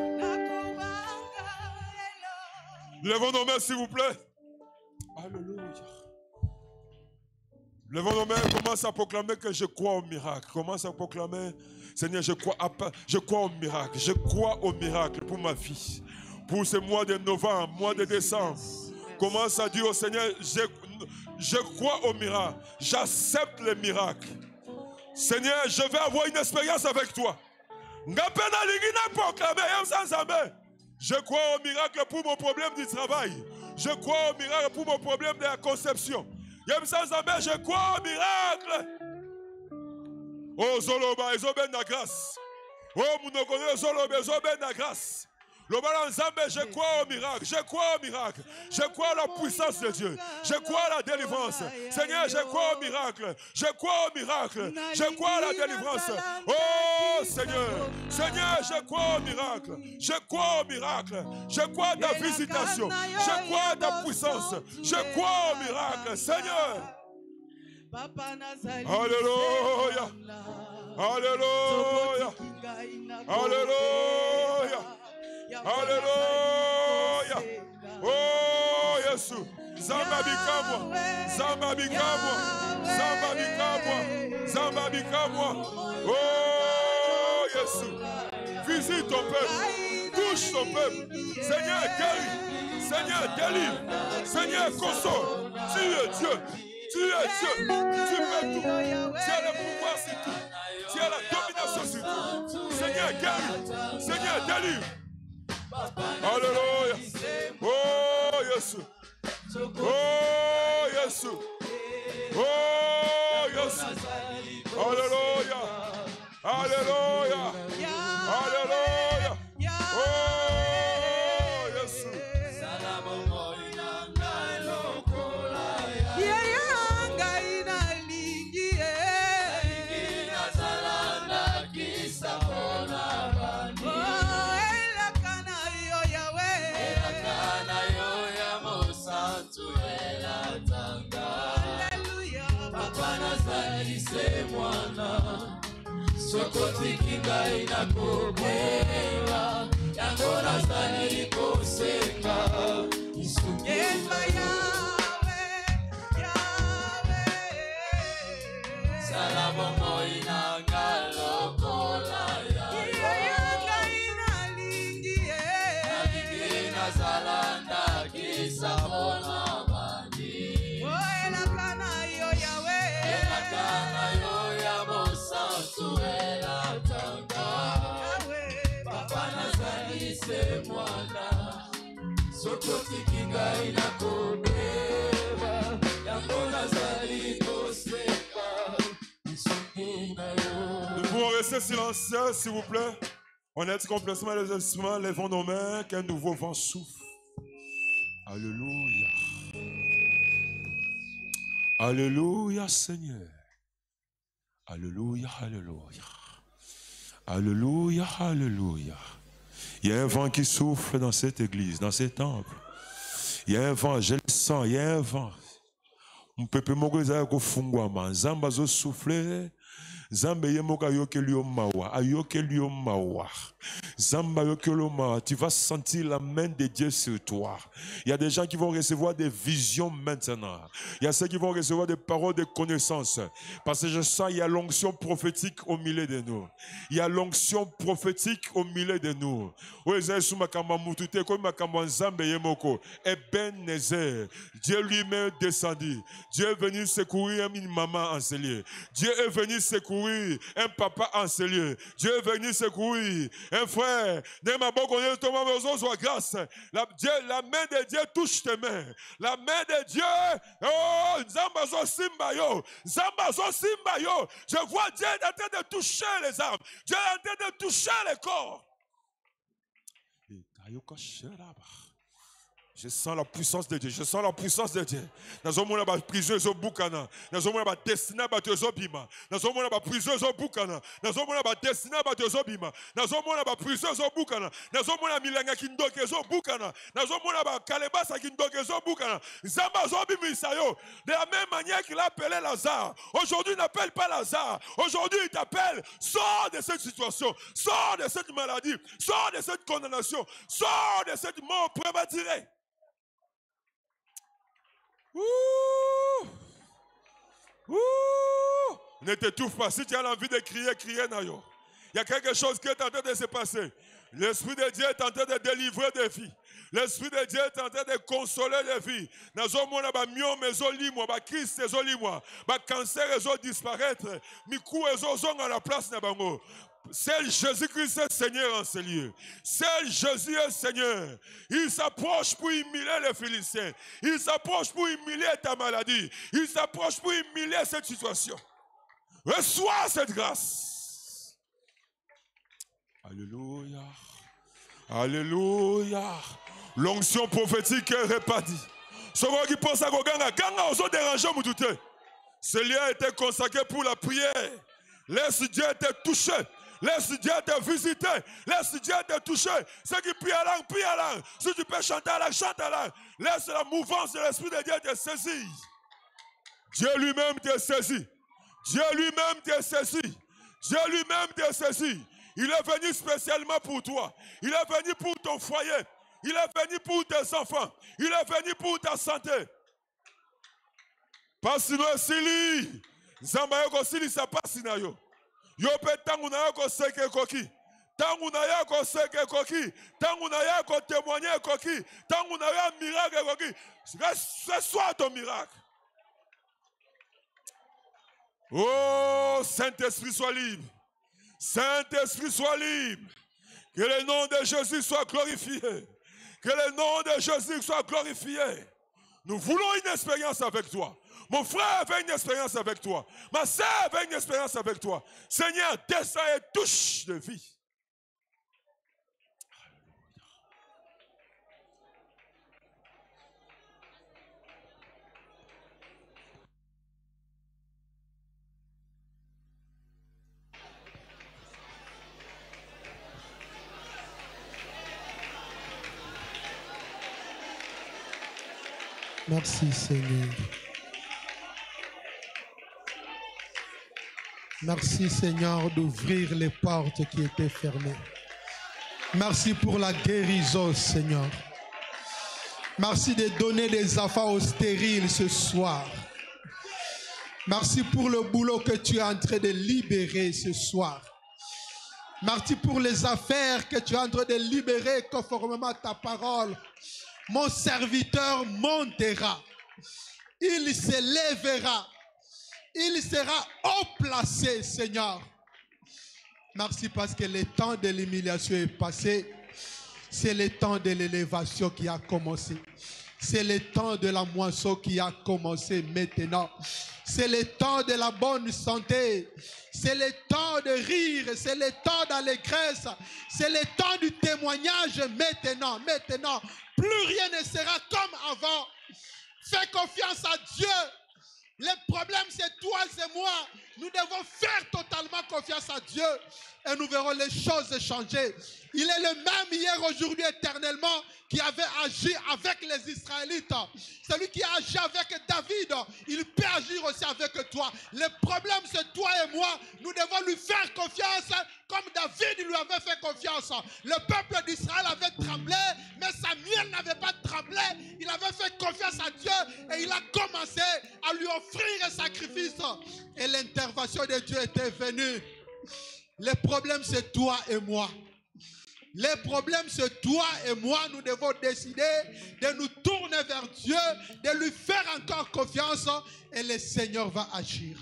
Levons nos mains s'il vous plaît. Alléluia. Levons nos mains, commence à proclamer que je crois au miracle. Commence à proclamer, Seigneur, je crois au miracle. Je crois au miracle pour ma vie. Pour ce mois de novembre, mois de décembre. Commence à dire au Seigneur, je crois au miracle. J'accepte le miracle. Seigneur, je vais avoir une expérience avec toi. Je crois au miracle pour mon problème du travail. Je crois au miracle pour mon problème de la conception. Je crois au miracle. Oh Zoloba, Ezoben na grâce. Oh Mounokone Zoloba, Ezoben na grâce. Je crois au miracle, je crois au miracle, je crois à la puissance de Dieu, je crois à la délivrance. Seigneur, je crois au miracle, je crois au miracle, je crois à la délivrance. Oh Seigneur, Seigneur, je crois au miracle, je crois au miracle, je crois à ta visitation, je crois à ta puissance, je crois au miracle, Seigneur. Alléluia, Alléluia, Alléluia. Alléluia. Oh Jésus. Zamba bikamwa. Zamba bikamwa. Zamba bikamwa. Zamba bikamwa. Oh Jésus. Visite ton peuple. Touche ton peuple. Seigneur, guéris. Seigneur, délivre. Seigneur, console. Tu es Dieu. Tu es Dieu. Tu peux tout. Tu as le pouvoir sur tout. Tu as la domination sur tout. Seigneur, guéris. Seigneur, délivre. Alléluia. Oh Jésus. Oh Jésus. Oh Jésus. Alléluia. Alléluia. Alléluia. Oh Jésus. Alléluia. Papa nazali se mwana sokotiki ngai nakobela yango nazali kosenga lisuki Yemba Yahweh, Yahweh. sala bomoi nanga lokola Iyo yanga inalingi, nalingi nazala ndakisa mpona bandi elaka na yo Yahweh. elaka na yo ya mosantu elatanga Yahweh, papa nazali se mwana sokotiki ngai nakobeba yango nazali kosenga lisuki na yo. Nous pouvons rester silencieux, s'il vous plaît. On est complètement les instruments, lèvons nos mains, qu'un nouveau vent souffle. Alléluia. Alléluia, Seigneur. Alléluia, alléluia. Alléluia, alléluia. Il y a un vent qui souffle dans cette église, dans ce temple. Il y a un vent, je le sens, il y a un vent. On peut pas m'ouvrir kufungwama. Zamba zo souffler. Zamba yemoka yokelio mawa. Ayokelio mawa. Zamba yokelio mawa. Tu vas sentir la main de Dieu sur toi. Il y a des gens qui vont recevoir des visions maintenant. Il y a ceux qui vont recevoir des paroles de connaissance. Parce que je sens il y a l'onction prophétique au milieu de nous. Il y a l'onction prophétique au milieu de nous. Ebenezer, Dieu lui-même descendu. Dieu est venu secourir une maman encelée. Dieu est venu secourir un papa encelé. Dieu est venu secourir un frère. La main de Dieu touche tes mains. La main de Dieu, oh, Zambazo Simbayo, Zambazo Simbayo. Je vois Dieu est en train de toucher les âmes. Dieu est en train de toucher les corps. Je sens la puissance de Dieu. Je sens la puissance de Dieu. Dans un monde, prison zo bukana. Dans un monde, destiné à zo bima. Dans un monde, prison zo bukana. Dans un monde, destiné à zo bima. Dans un monde, prison zo bukana. Dans un monde, milanga kindoke zo bukana. Dans un monde, kalebasa kindoke zo bukana. Zamba zo bimisayo. De la même manière qu'il a appelé Lazare. Aujourd'hui, il n'appelle pas Lazare. Aujourd'hui, il t'appelle. Sors de cette situation. Sors de cette maladie. Sors de cette condamnation. Sors de cette mort prématurée. Ouh! Ouh! Ne t'étouffe pas. Si tu as envie de crier, crier Nayo. Il y a quelque chose qui est en train de se passer. L'Esprit de Dieu est en train de délivrer des vies. L'Esprit de Dieu est en train de consoler les vies. Nazo mona ba mio mezo limwa, ba Christ ezo limwa, ba cancer ezo disparaître, miku ezo zonga la place na bango. Seul Jésus-Christ est Seigneur en ce lieu. Seul Jésus est Seigneur. Il s'approche pour humilier les Philistins. Il s'approche pour humilier ta maladie. Il s'approche pour humilier cette situation. Reçois cette grâce. Alléluia. Alléluia. L'onction prophétique est répandue. Celui qui pense à Ganga, Ganga osons déranger Moutouté. Ce lieu a été consacré pour la prière. Laisse Dieu te toucher. Laisse Dieu te visiter. Laisse Dieu te toucher. Ceux qui prient à langue, prie à langue. Si tu peux chanter à langue, chante à langue. Laisse la mouvance de l'Esprit de Dieu te saisir. Dieu lui-même te saisit. Dieu lui-même te saisit. Dieu lui-même te saisit. Il est venu spécialement pour toi. Il est venu pour ton foyer. Il est venu pour tes enfants. Il est venu pour ta santé. Pasino sili. Zambayoko sili sa pasinayo. Yo pe tangu na yako seke koki. Tangu na yako seke koki. Tangu na yako témoigner koki. Tangu na yako miracle koki. Ce soit ton miracle. Oh, Saint-Esprit soit libre. Saint-Esprit soit libre. Que le nom de Jésus soit glorifié. Que le nom de Jésus soit glorifié. Nous voulons une expérience avec toi. Mon frère veut une expérience avec toi. Ma soeur veut une expérience avec toi. Seigneur, descends et touche de vie. Merci Seigneur. Merci Seigneur d'ouvrir les portes qui étaient fermées. Merci pour la guérison Seigneur. Merci de donner des enfants aux stériles ce soir. Merci pour le boulot que tu es en train de libérer ce soir. Merci pour les affaires que tu es en train de libérer conformément à ta parole. Mon serviteur montera. Il s'élèvera. Il sera haut placé, Seigneur. Merci parce que le temps de l'humiliation est passé. C'est le temps de l'élévation qui a commencé. C'est le temps de la moisson qui a commencé maintenant. C'est le temps de la bonne santé. C'est le temps de rire. C'est le temps d'allégresse. C'est le temps du témoignage maintenant. Maintenant, plus rien ne sera comme avant. Fais confiance à Dieu. Le problème, c'est toi, c'est moi. Nous devons faire totalement confiance à Dieu et nous verrons les choses changer. Il est le même hier, aujourd'hui, éternellement, qui avait agi avec les Israélites. Celui qui a agi avec David, il peut agir aussi avec toi. Le problème, c'est toi et moi. Nous devons lui faire confiance comme David lui avait fait confiance. Le peuple d'Israël avait tremblé, mais Samuel n'avait pas tremblé. Il avait fait confiance à Dieu et il a commencé à lui offrir un sacrifice. Et l'intervention de Dieu était venue. Le problème, c'est toi et moi. Le problème, c'est toi et moi. Nous devons décider de nous tourner vers Dieu, de lui faire encore confiance et le Seigneur va agir.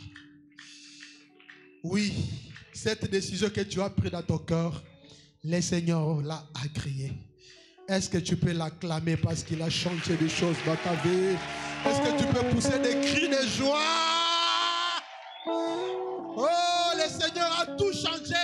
Oui, cette décision que tu as prise dans ton cœur, le Seigneur l'a agréée. Est-ce que tu peux l'acclamer parce qu'il a changé des choses dans ta vie? Est-ce que tu peux pousser des cris de joie? Oh, le Seigneur a tout changé.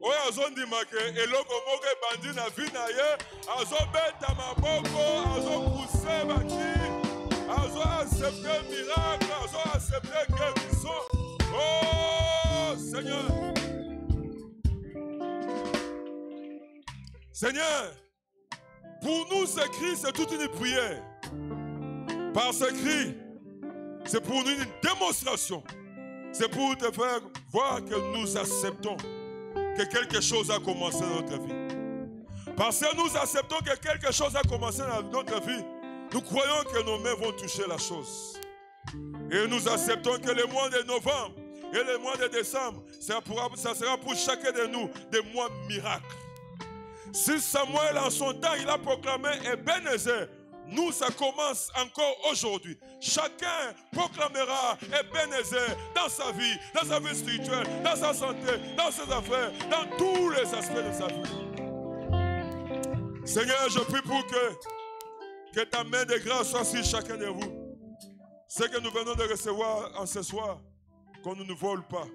oyo azondimaka eloko moko ebandi na vi na ye azobeta maboko azopuse baki azoaccepte miracle azoaccepte guérison. Oh Seigneur, Seigneur, pour nous ce cri c'est toute une prière. Par ce cri c'est pour nous une démonstration. C'est pour te faire voir que nous acceptons que quelque chose a commencé dans notre vie. Parce que nous acceptons que quelque chose a commencé dans notre vie, nous croyons que nos mains vont toucher la chose. Et nous acceptons que le mois de novembre et le mois de décembre, ça sera pour chacun de nous des mois miracles. Si Samuel en son temps, il a proclamé Ebenezer, nous, ça commence encore aujourd'hui. Chacun proclamera Ebenezer dans sa vie spirituelle, dans sa santé, dans ses affaires, dans tous les aspects de sa vie. Seigneur, je prie pour que ta main de grâce soit sur chacun de vous. Ce que nous venons de recevoir en ce soir, qu'on ne nous vole pas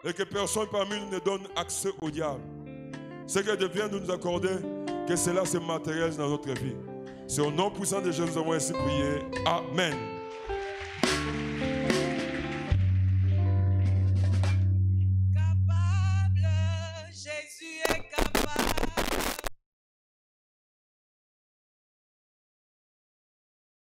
et que personne parmi nous ne donne accès au diable. Ce que Dieu vient de nous accorder, que cela se matérialise dans notre vie. C'est au nom puissant de Jésus que nous avons ainsi prié. Amen.